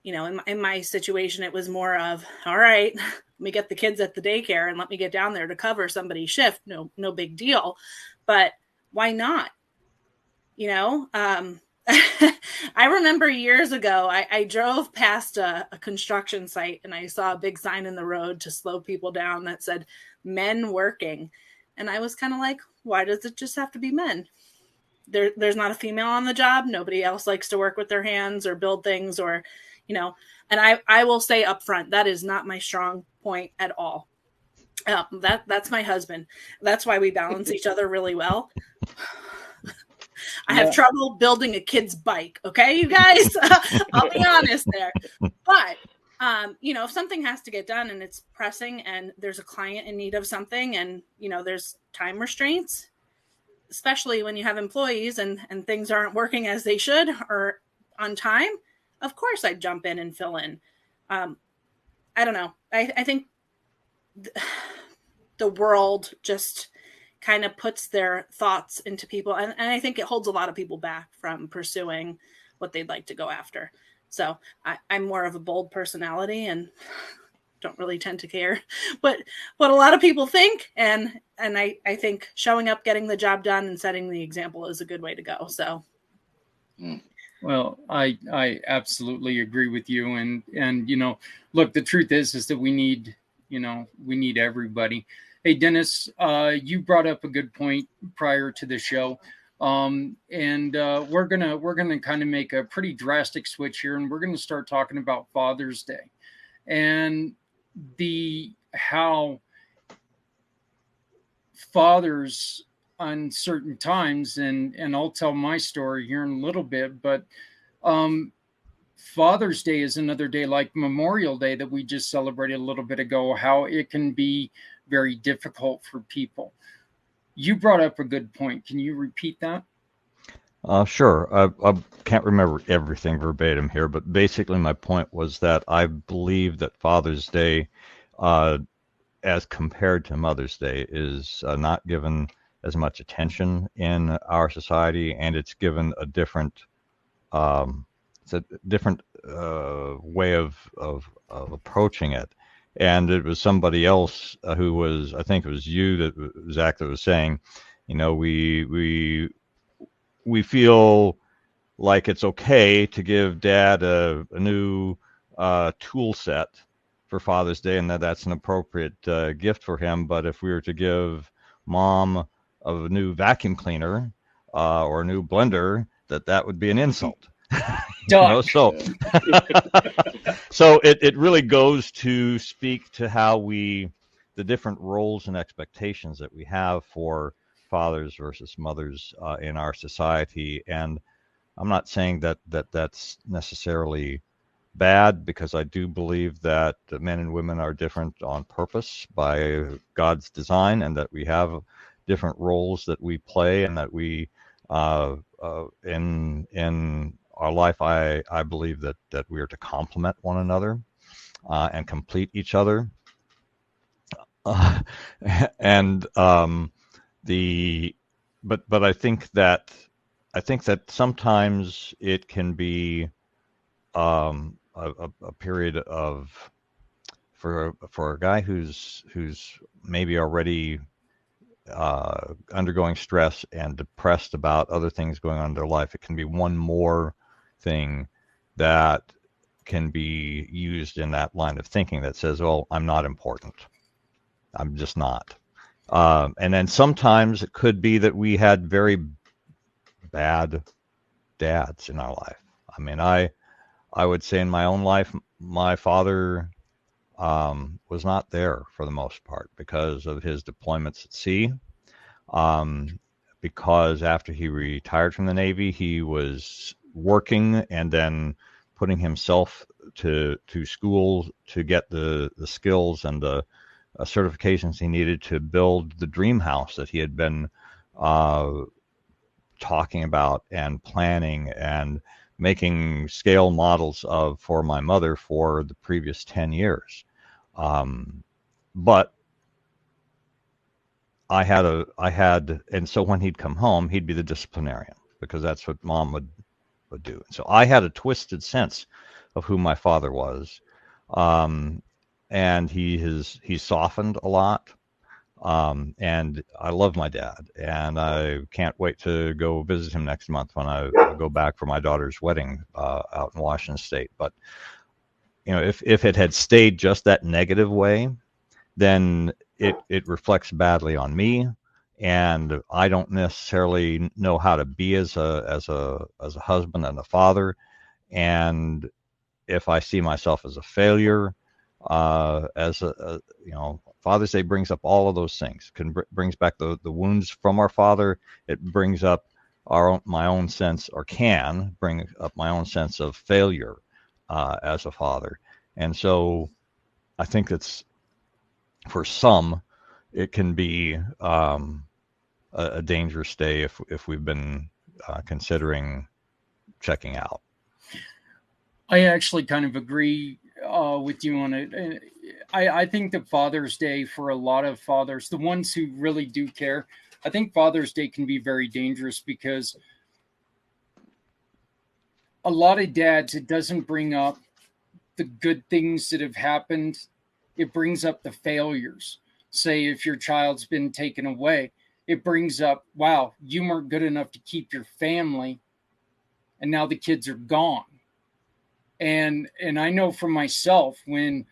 You know, in my situation, it was more of, all right, let me get the kids at the daycare and let me get down there to cover somebody's shift. No big deal. But why not? You know, I remember years ago, I drove past a construction site and I saw a big sign in the road to slow people down that said men working. And I was kind of like, why does it just have to be men? There's not a female on the job. Nobody else likes to work with their hands or build things or, you know, and I will say up front, that is not my strong point at all. That's my husband. That's why we balance each other really well. I have trouble building a kid's bike. Okay, you guys, I'll be honest there. But, you know, if something has to get done and it's pressing and there's a client in need of something and, you know, there's time restraints, especially when you have employees and things aren't working as they should or on time, of course I'd jump in and fill in. I don't know. I think the world just kind of puts their thoughts into people. And I think it holds a lot of people back from pursuing what they'd like to go after. So I'm more of a bold personality and don't really tend to care what a lot of people think. And I think showing up, getting the job done and setting the example is a good way to go. So. Well, I absolutely agree with you. And, you know, look, the truth is that we need everybody. Hey, Dennis, you brought up a good point prior to the show. And we're gonna kind of make a pretty drastic switch here, and we're gonna start talking about Father's Day and how fathers on certain times, and I'll tell my story here in a little bit, but Father's Day is another day like Memorial Day that we just celebrated a little bit ago, how it can be very difficult for people. You brought up a good point. Can you repeat that? Sure. I can't remember everything verbatim here, but basically my point was that I believe that Father's Day, as compared to Mother's Day, is not given as much attention in our society, and it's given a different, way of approaching it. And it was somebody else who was, I think it was you, Zach, that was saying, you know, we feel like it's okay to give Dad a new tool set for Father's Day, and that's an appropriate gift for him. But if we were to give Mom a new vacuum cleaner or a new blender, that would be an insult. You know, so so it really goes to speak to how the different roles and expectations that we have for fathers versus mothers in our society. And I'm not saying that's necessarily bad, because I do believe that men and women are different on purpose by God's design, and that we have different roles that we play, and that we in our life, I believe that we are to complement one another and complete each other. But I think that sometimes it can be a period of, for a guy who's maybe already undergoing stress and depressed about other things going on in their life, it can be one more thing that can be used in that line of thinking that says, well, I'm not important. I'm just not. And then sometimes it could be that we had very bad dads in our life. I mean, I would say in my own life, my father was not there for the most part because of his deployments at sea. Because after he retired from the Navy, he was working and then putting himself to school to get the skills and the certifications he needed to build the dream house that he had been talking about and planning and making scale models of for my mother for the previous 10 years. But I had, and so when he'd come home, he'd be the disciplinarian because that's what mom would do. So I had a twisted sense of who my father was. And he's softened a lot. And I love my dad, and I can't wait to go visit him next month when I go back for my daughter's wedding out in Washington State. But if it had stayed just that negative way, then it reflects badly on me, and I don't necessarily know how to be as a husband and a father. And if I see myself as a failure, as Father's Day brings up all of those things. Brings back the wounds from our father. It brings up my own sense, or can bring up my own sense of failure as a father. And so I think it's, for some, it can be a dangerous day if we've been considering checking out. I actually kind of agree with you on it. I think that Father's Day, for a lot of fathers, the ones who really do care, I think Father's Day can be very dangerous because a lot of dads, it doesn't bring up the good things that have happened. It brings up the failures. Say if your child's been taken away, it brings up, wow, you weren't good enough to keep your family, and now the kids are gone. And I know for myself, when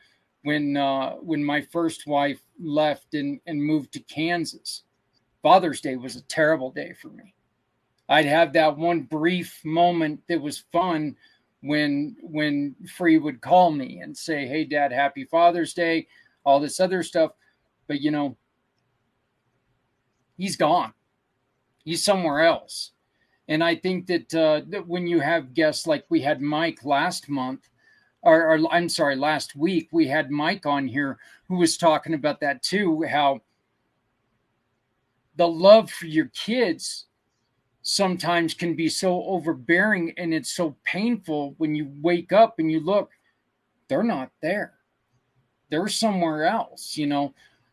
my first wife left and moved to Kansas, Father's Day was a terrible day for me. I'd have that one brief moment that was fun when Free would call me and say, "Hey, Dad, happy Father's Day," all this other stuff. But he's gone. He's somewhere else. And I think that when you have guests like we had Mike last month, or I'm sorry, last week, we had Mike on here who was talking about that too, how the love for your kids sometimes can be so overbearing, and it's so painful when you wake up and you look, they're not there. They're somewhere else,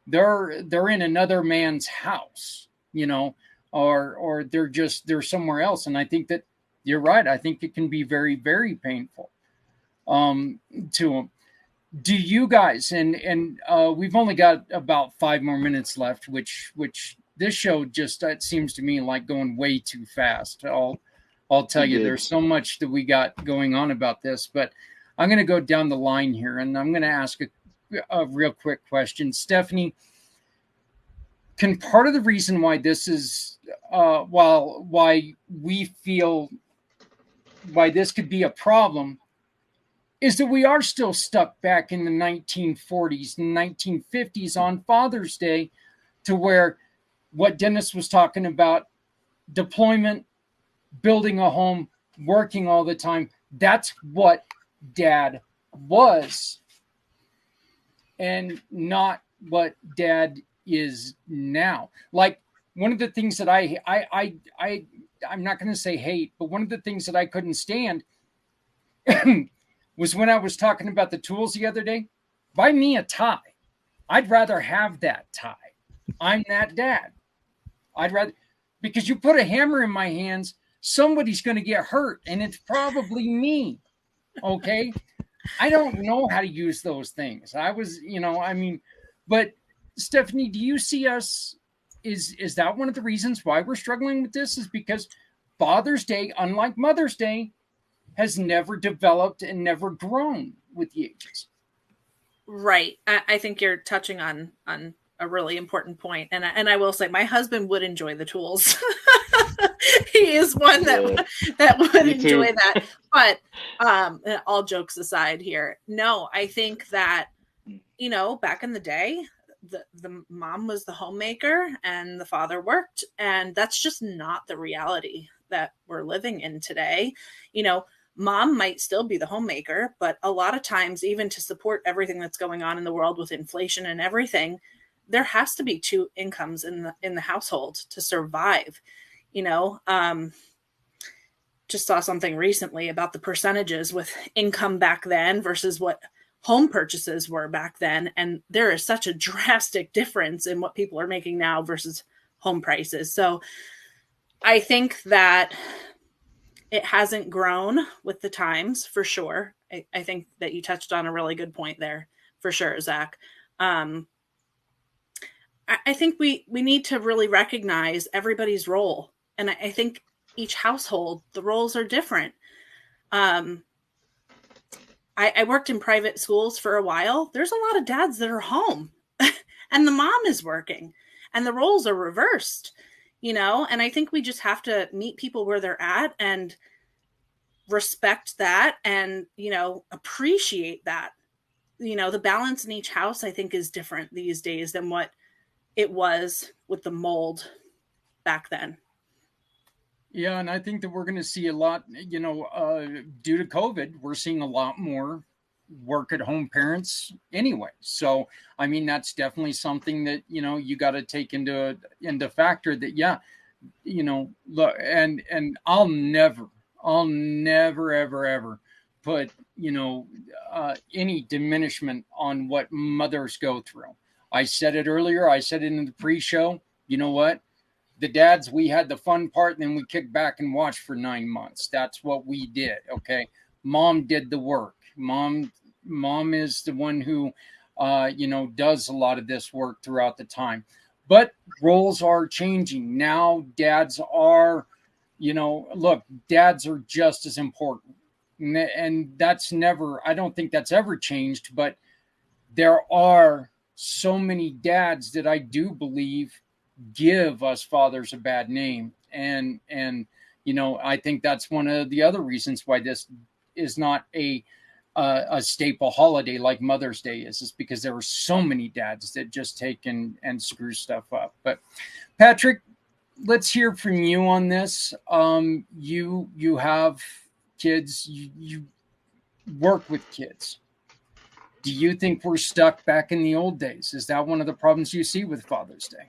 they're in another man's house, or they're somewhere else. And I think that you're right. I think it can be very, very painful to them. Do you guys, and we've only got about 5 more minutes left, which this show just, it seems to me like going way too fast. I'll tell you, there's so much that we got going on about this, but I'm going to go down the line here, and I'm going to ask a real quick question. Stephanie, can part of the reason why this is, why we feel why this could be a problem is that we are still stuck back in the 1940s and 1950s on Father's Day, to where what Dennis was talking about, deployment, building a home, working all the time, that's what Dad was, and not what Dad is now. Like, one of the things that I'm not going to say hate, but one of the things that I couldn't stand was when I was talking about the tools the other day. Buy me a tie. I'd rather have that tie. I'm that dad. I'd rather, because you put a hammer in my hands, somebody's going to get hurt, and it's probably me. Okay. I don't know how to use those things. I was, but Stephanie, do you see us, is that one of the reasons why we're struggling with this, is because Father's Day, unlike Mother's Day, has never developed and never grown with the ages? Right. I think you're touching on a really important point. And I will say my husband would enjoy the tools. He is one that would enjoy that. But all jokes aside here, no, I think that, back in the day, the mom was the homemaker and the father worked, and that's just not the reality that we're living in today. Mom might still be the homemaker, but a lot of times, even to support everything that's going on in the world with inflation and everything, there has to be two incomes in the household to survive. Just saw something recently about the percentages with income back then versus what home purchases were back then. And there is such a drastic difference in what people are making now versus home prices. So I think that it hasn't grown with the times, for sure. I think that you touched on a really good point there, for sure, Zach. I think we need to really recognize everybody's role. And I think each household, the roles are different. I worked in private schools for a while. There's a lot of dads that are home and the mom is working and the roles are reversed, and I think we just have to meet people where they're at and respect that and, appreciate that. The balance in each house, I think, is different these days than what it was with the mold back then. Yeah, and I think that we're going to see a lot, due to COVID, we're seeing a lot more work at home parents anyway. So, I mean, that's definitely something that, you got to take into factor that, look, and I'll never, ever put, any diminishment on what mothers go through. I said it earlier. I said it in the pre-show. You know what? The dads, we had the fun part, and then we kicked back and watched for 9 months. That's what we did. Okay. Mom did the work. Mom is the one who, does a lot of this work throughout the time. But roles are changing. Now dads are, dads are just as important. And that's never, I don't think that's ever changed, but there are so many dads that I do believe give us fathers a bad name. And I think that's one of the other reasons why this is not a staple holiday like Mother's Day is because there are so many dads that just take and screw stuff up. But Patrick, let's hear from you on this. You have kids, you work with kids. Do you think we're stuck back in the old days? Is that one of the problems you see with Father's Day?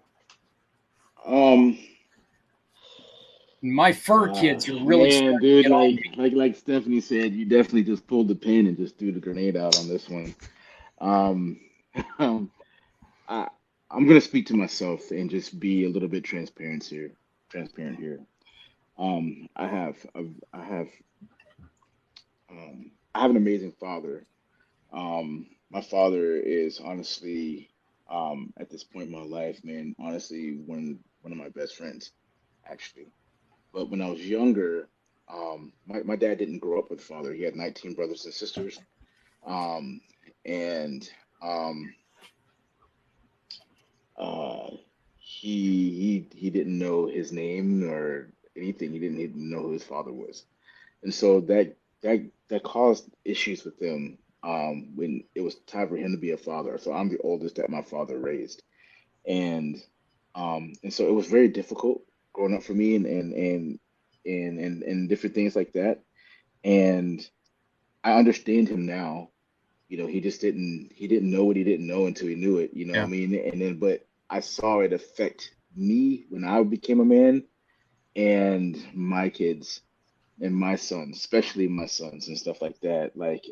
My fur kids are really man, dude. Like Stephanie said, you definitely just pulled the pin and just threw the grenade out on this one. I'm gonna speak to myself and just be a little bit transparent here. I have an amazing father. My father is honestly, at this point in my life, man, honestly, one of my best friends, actually. But when I was younger, my dad didn't grow up with a father. He had 19 brothers and sisters. And he didn't know his name or anything. He didn't even know who his father was. And so that caused issues with him when it was time for him to be a father. So I'm the oldest that my father raised. And so it was very difficult growing up for me and different things like that. And I understand him now. He just didn't know what he didn't know until he knew it, what I mean? And then but I saw it affect me when I became a man and my kids and my sons, especially my sons and stuff like that. Like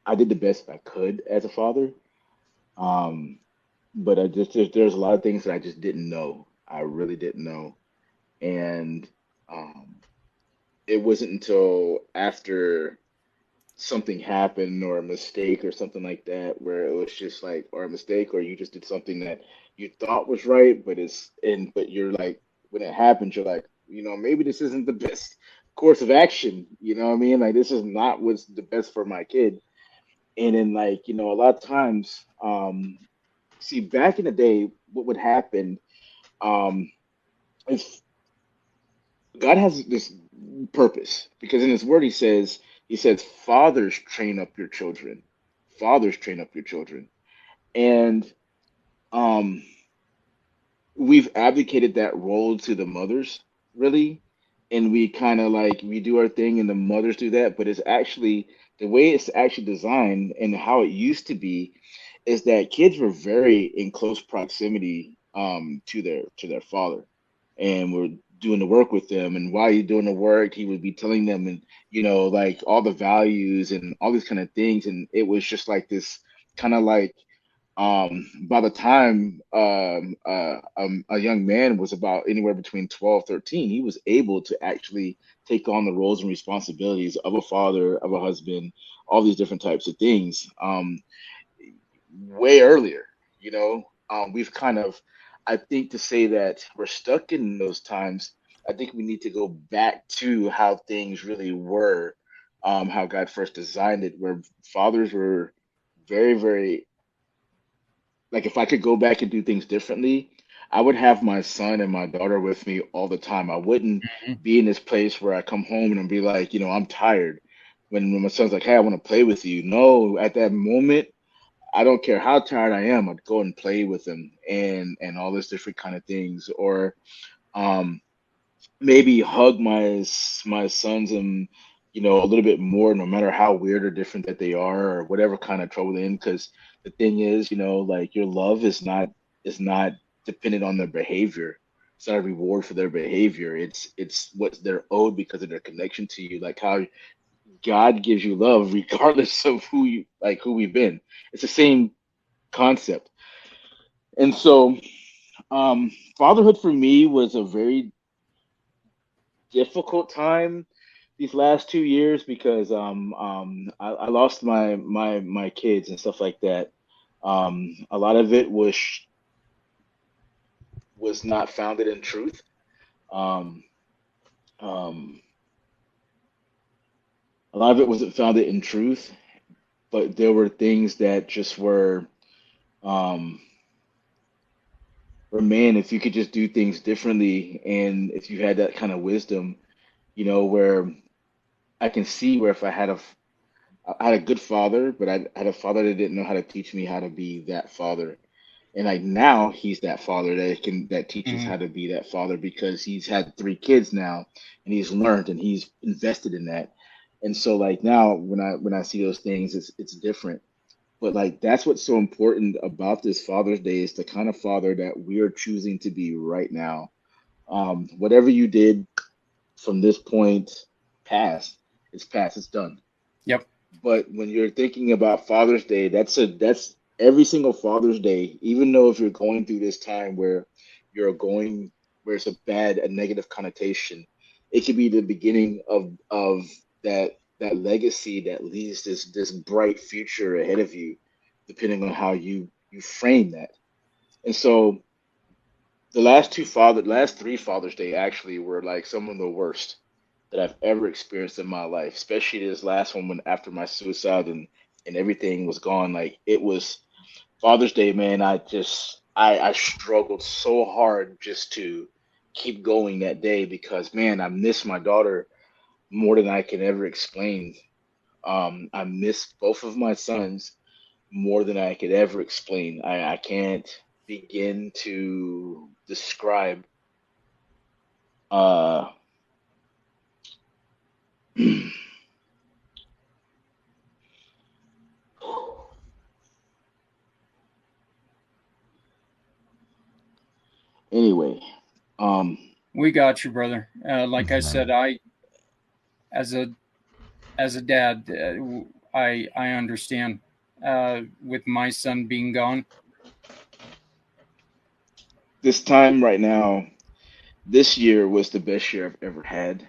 I did the best I could as a father. But there's a lot of things that I just didn't know. I really didn't know. And it wasn't until after something happened or a mistake or something like that where it was just like, or a mistake, or you just did something that you thought was right, but you're like, when it happens, you're like, maybe this isn't the best course of action. You know what I mean? Like, this is not what's the best for my kid. And then, like, a lot of times, see, back in the day, what would happen, um, is God has this purpose, because in His Word He says, "Fathers train up your children, fathers train up your children," and um, we've abdicated that role to the mothers, really, and we kind of like we do our thing, and the mothers do that. But it's actually the way it's actually designed, and how it used to be, is that kids were very in close proximity to their father, and we're doing the work with them. And while you're doing the work, he would be telling them, and like all the values and all these kind of things. And it was just like this kind of like, by the time a young man was about anywhere between 12, 13, he was able to actually take on the roles and responsibilities of a father, of a husband, all these different types of things, way earlier. We've kind of, I think, to say that we're stuck in those times, I think we need to go back to how things really were, how God first designed it, where fathers were very, very, like, if I could go back and do things differently, I would have my son and my daughter with me all the time. I wouldn't Mhm. be in this place where I come home and be like, I'm tired. When my son's like, "Hey, I want to play with you." No, at that moment, I don't care how tired I am, I'd go and play with him, and all this different kind of things. Or um, maybe hug my sons, and a little bit more, no matter how weird or different that they are, or whatever kind of trouble they're in. Because the thing is, like, your love is not dependent on their behavior. It's not a reward for their behavior. It's what they're owed because of their connection to you. Like how God gives you love regardless of who we've been. It's the same concept. And so, fatherhood for me was a very difficult time these last 2 years, because I lost my kids and stuff like that. A lot of it was not founded in truth. Um, um, a lot of it wasn't founded in truth, but there were things that just um, were, man, if you could just do things differently, and if you had that kind of wisdom, where I can see where if I had a good father, but I had a father that didn't know how to teach me how to be that father. And like now he's that father that teaches Mhm. how to be that father, because he's had 3 kids now, and he's learned and he's invested in that. And so like now when I see those things, it's different. But like that's what's so important about this Father's Day, is the kind of father that we are choosing to be right now. Whatever you did from this point past, it's past, it's done. Yep. But when you're thinking about Father's Day, that's every single Father's Day, even though if you're going through this time where you're going where it's a negative connotation, it could be the beginning of that legacy that leads this bright future ahead of you, depending on how you frame that. And so last 3 Father's Day actually were like some of the worst that I've ever experienced in my life, especially this last one when after my suicide and everything was gone. Like, it was Father's Day, man. I struggled so hard just to keep going that day, because man, I miss my daughter more than I can ever explain. I miss both of my sons more than I could ever explain. I can't begin to describe uh anyway. um We got you, brother. Like I Mhm. said, I as a dad, I understand. With my son being gone, this time right now, this year was the best year I've ever had.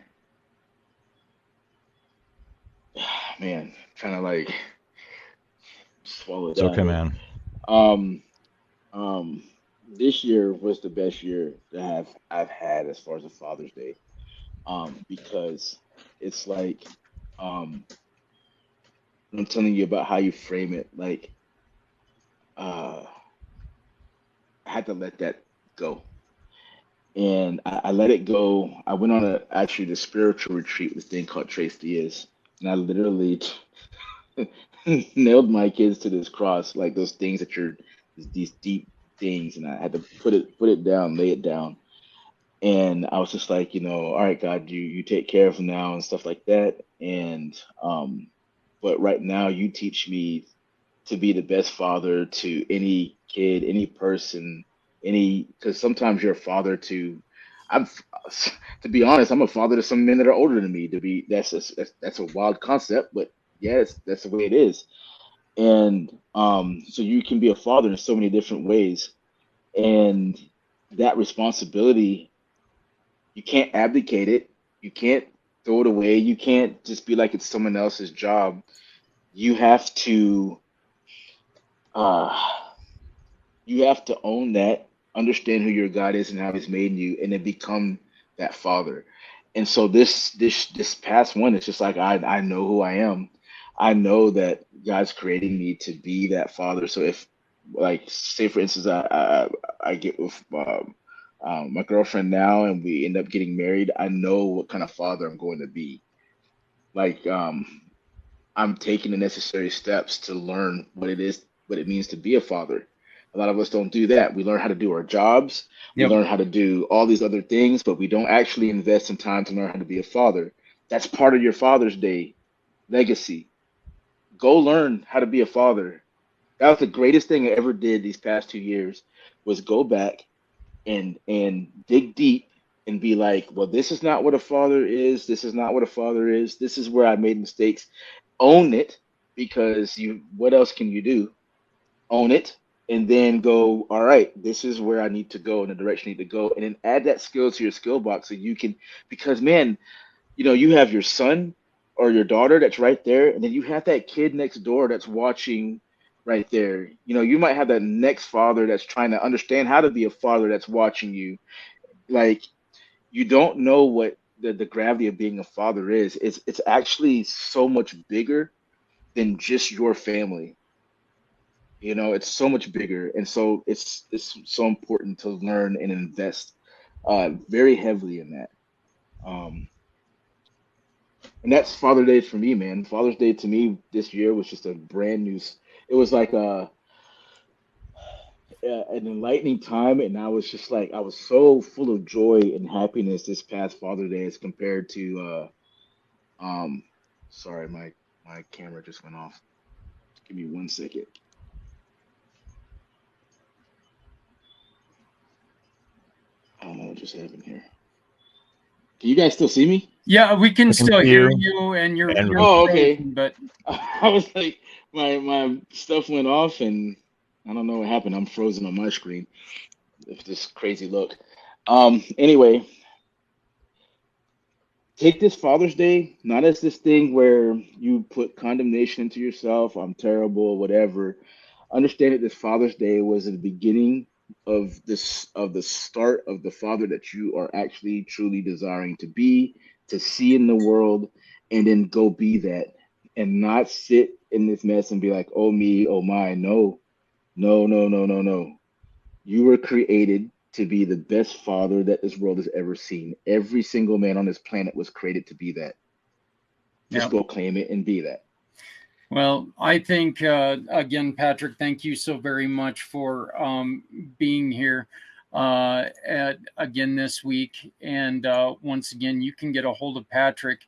Man, trying to like swallow it It's down okay, here. man. Um, um, this year was the best year that I've had as far as a Father's Day. Because it's like, um, I'm telling you about how you frame it. Like, I had to let that go. And I let it go. I went on actually the spiritual retreat, this thing called Trace Diaz. And I literally nailed my kids to this cross, like those things that you're, these deep things. And I had to put it down, lay it down. And I was just like, all right, God, you take care of them now and stuff like that. And but right now you teach me to be the best father to any kid, any person, because sometimes you're a father to, I'm, to be honest, I'm a father to some men that are older than me. That's a wild concept, but yes, that's the way it is. And so you can be a father in so many different ways, and that responsibility, you can't abdicate it. You can't throw it away. You can't just be like it's someone else's job. You have to uh, you have to own that, understand who your God is and how He's made you, and then become that father. And so this past one, it's just like I know who I am. I know that God's creating me to be that father. So if, like, say for instance, I get with my girlfriend now, and we end up getting married, I know what kind of father I'm going to be. Like, I'm taking the necessary steps to learn what it means to be a father. A lot of us don't do that. We learn how to do our jobs, we Yep. learn how to do all these other things, but we don't actually invest in time to learn how to be a father. That's part of your Father's Day legacy. Go learn how to be a father. That was the greatest thing I ever did these past 2 years, was go back and dig deep and be like, well, this is not what a father is. This is not what a father is. This is where I made mistakes. Own it, because what else can you do? Own it, and then go, all right, this is where I need to go, in the direction I need to go, and then add that skill to your skill box so you can, because man, you have your son or your daughter that's right there, and then you have that kid next door that's watching right there. You might have that next father that's trying to understand how to be a father that's watching you. Like, you don't know what the gravity of being a father is. It's actually so much bigger than just your family. It's so much bigger, and so it's so important to learn and invest very heavily in that. Um, and that's Father's Day for me, man. Father's Day to me this year was just a brand new. It was like an enlightening time, and I was just like, I was so full of joy and happiness this past Father's Day as compared to sorry, my camera just went off. Give me 1 second. I don't know what just happened here. Can you guys still see me? Yeah, we can still see hear you. you, and you're And Oh, okay. frozen, but I was like, my stuff went off, and I don't know what happened. I'm frozen on my screen. It's this crazy look. Anyway, take this Father's Day not as this thing where you put condemnation into yourself. I'm terrible, whatever. Understand that this Father's Day was the beginning of the start of the father that you are actually truly desiring to be, to see in the world, and then go be that, and not sit in this mess and be like, oh me, oh my. No, no, no, no, no, no. You were created to be the best father that this world has ever seen. Every single man on this planet was created to be that. yeah. Just go claim it and be that. Well, I think, again, Patrick, thank you so very much for being here again this week. And once again, you can get a hold of Patrick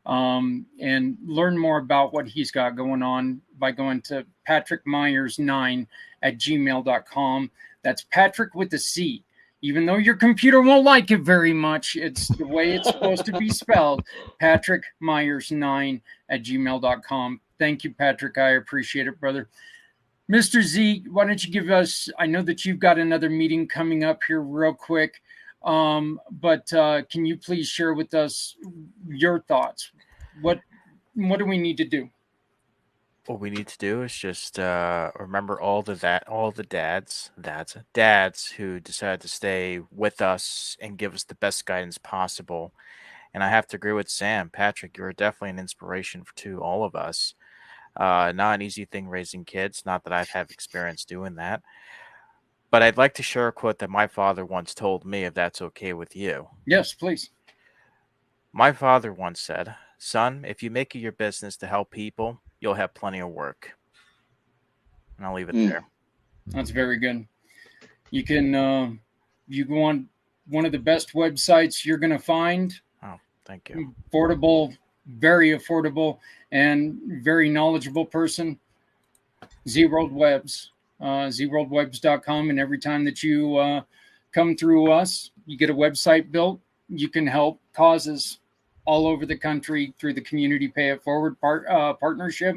and learn more about what he's got going on by going to patrickmyers9@gmail.com. That's Patrick with a C. Even though your computer won't like it very much, it's the way it's supposed to be spelled. patrickmyers9@gmail.com. Thank you, Patrick. I appreciate it, brother. Mr. Z, why don't you give us, I know that you've got another meeting coming up here real quick, but can you please share with us your thoughts? What do we need to do? What we need to do is just remember all the dads who decided to stay with us and give us the best guidance possible. And I have to agree with Sam, Patrick. You're definitely an inspiration to all of us. Not an easy thing raising kids. Not that I've had experience doing that. But I'd like to share a quote that my father once told me, if that's okay with you. Yes, please. My father once said, "Son, if you make it your business to help people, you'll have plenty of work." And I'll leave it there. That's very good. You can, you go on one of the best websites you're going to find. Oh, thank you. Affordable, very affordable, and very knowledgeable person. Z-World Webs, zworldwebs.com. And every time that you come through us, you get a website built. You can help causes all over the country through the Community Pay It Forward partnership.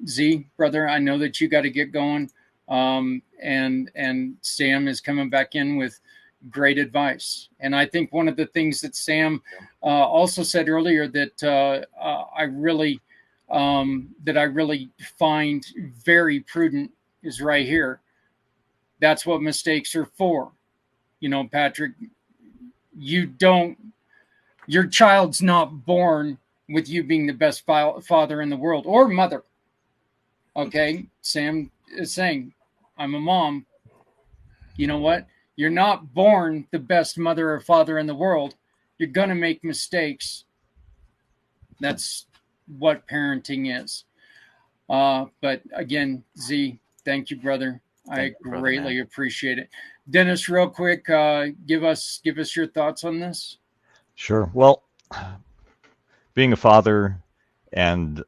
Z, brother, I know that you got to get going. And Sam is coming back in with great advice. And I think one of the things that Sam also said earlier that I really find very prudent is right here. That's what mistakes are for. You know, Patrick, your child's not born with you being the best father in the world or mother. Okay, Sam is saying, I'm a mom. You know what? You're not born the best mother or father in the world. You're going to make mistakes. That's what parenting is. But again, Z, thank you, brother. I greatly appreciate it. Dennis, real quick, give us your thoughts on this. Sure. Well, being a father and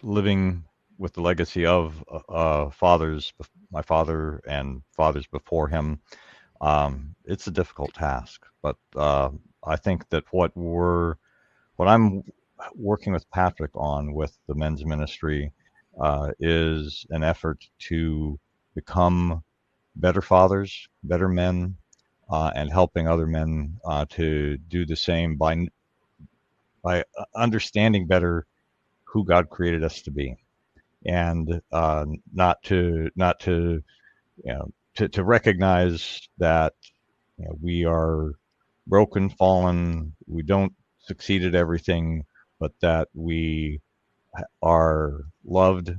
living with the legacy of fathers, my father and fathers before him, it's a difficult task. But I think that what I'm working with Patrick on with the men's ministry is an effort to become better fathers, better men, and helping other men to do the same by understanding better who God created us to be, and not to recognize that we are broken, fallen, we don't succeed at everything, but that we are loved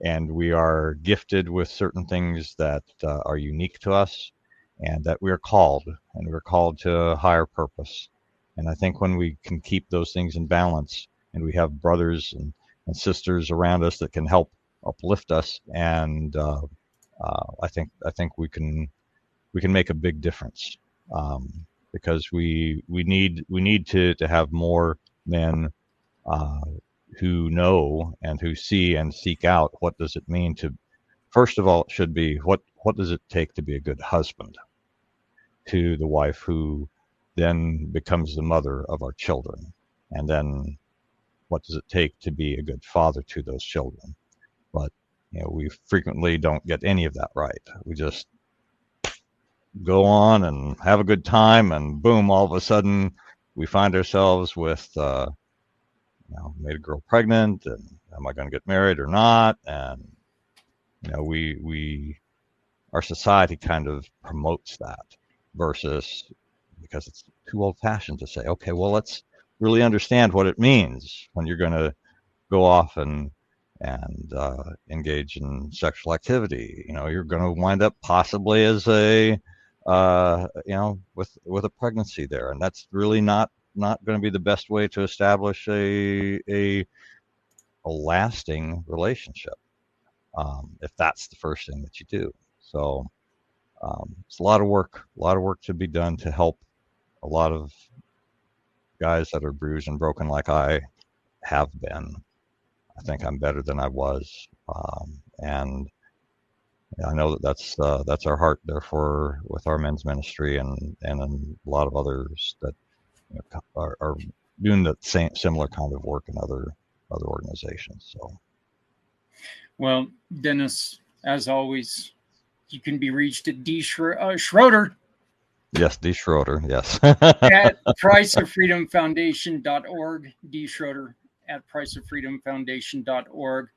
and we are gifted with certain things that are unique to us, and that we're called to a higher purpose. And I think when we can keep those things in balance, and we have brothers and sisters around us that can help uplift us, and I think we can make a big difference, because we need to have more men who know and who see and seek out what does it mean to, first of all, it should be what does it take to be a good husband to the wife who then becomes the mother of our children, and then what does it take to be a good father to those children. But we frequently don't get any of that right. We just go on and have a good time, and boom, all of a sudden we find ourselves with made a girl pregnant, and am I going to get married or not? And our society kind of promotes that, versus, because it's too old-fashioned to say, okay, well, let's really understand what it means when you're going to go off and engage in sexual activity. You're going to wind up possibly as a with a pregnancy there, and that's really not going to be the best way to establish a lasting relationship, if that's the first thing that you do. So it's a lot of work to be done to help a lot of guys that are bruised and broken like I have been. I think I'm better than I was, and I know that's our heart, therefore, with our men's ministry and a lot of others that are doing the similar kind of work in other organizations. So, well, Dennis, as always, you can be reached at D. Schroeder. Yes, D. Schroeder. Yes. At priceoffreedomfoundation.org. D. Schroeder at priceoffreedomfoundation.org.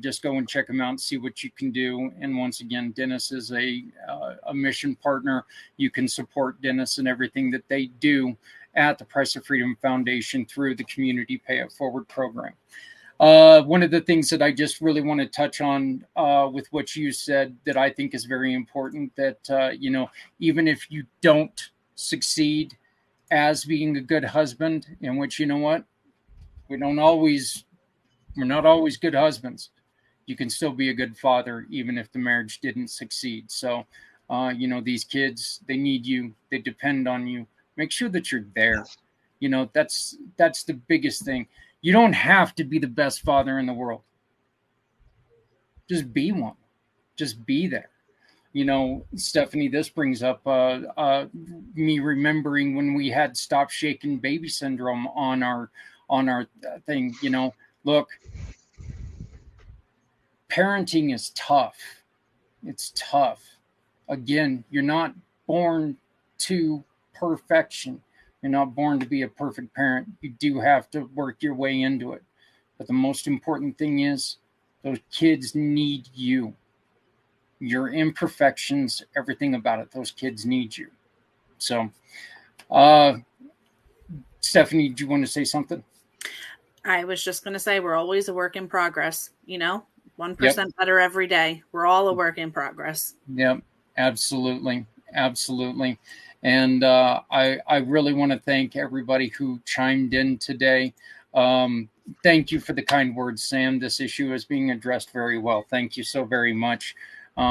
Just go and check them out and see what you can do. And once again, Dennis is a mission partner. You can support Dennis and everything that they do at the Price of Freedom Foundation through the Community Pay It Forward program. One of the things that I just really want to touch on with what you said that I think is very important, that, even if you don't succeed as being a good husband, in which, you know what, we're not always good husbands. You can still be a good father, even if the marriage didn't succeed. So, these kids, they need you. They depend on you. Make sure that you're there. That's the biggest thing. You don't have to be the best father in the world. Just be one. Just be there. Stephanie, this brings up me remembering when we had Stop Shaking Baby Syndrome on our thing. Look, parenting is tough. It's tough. Again, you're not born to perfection. You're not born to be a perfect parent. You do have to work your way into it. But the most important thing is those kids need you. Your imperfections, everything about it, those kids need you. So, Stephanie, do you want to say something? I was just going to say we're always a work in progress, 1% better every day. We're all a work in progress. Yep, absolutely. Absolutely. And I really want to thank everybody who chimed in today. Thank you for the kind words, Sam. This issue is being addressed very well. Thank you so very much. We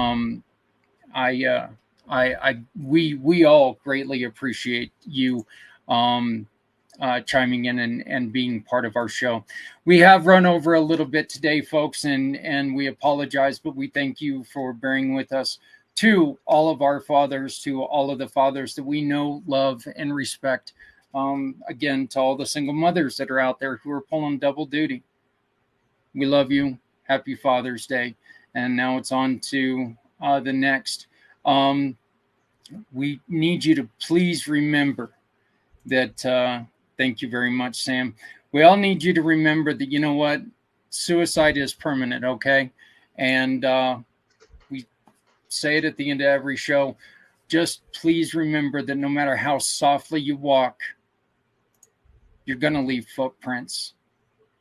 all greatly appreciate you chiming in and being part of our show. We have run over a little bit today, folks, and we apologize, but we thank you for bearing with us. To all of our fathers, to all of the fathers that we know, love, and respect. Again, to all the single mothers that are out there who are pulling double duty. We love you. Happy Father's Day. And now it's on to the next. We need you to please remember that, thank you very much, Sam. We all need you to remember that, you know what? Suicide is permanent, okay? And we say it at the end of every show. Just please remember that no matter how softly you walk, you're going to leave footprints.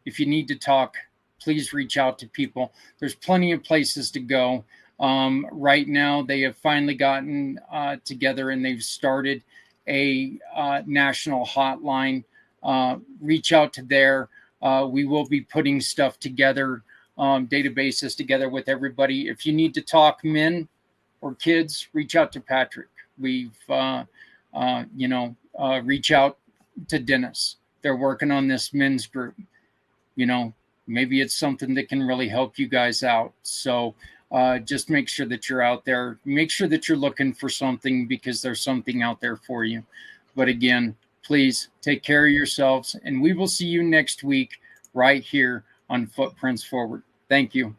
If you need to talk, please reach out to people. There's plenty of places to go. Right now, they have finally gotten together and they've started a national hotline. Reach out to there. We will be putting stuff together, databases together with everybody. If you need to talk men or kids, reach out to Patrick. We've, reach out to Dennis. They're working on this men's group. Maybe it's something that can really help you guys out. So just make sure that you're out there. Make sure that you're looking for something because there's something out there for you. But again, please take care of yourselves, and we will see you next week right here on Footprints Forward. Thank you.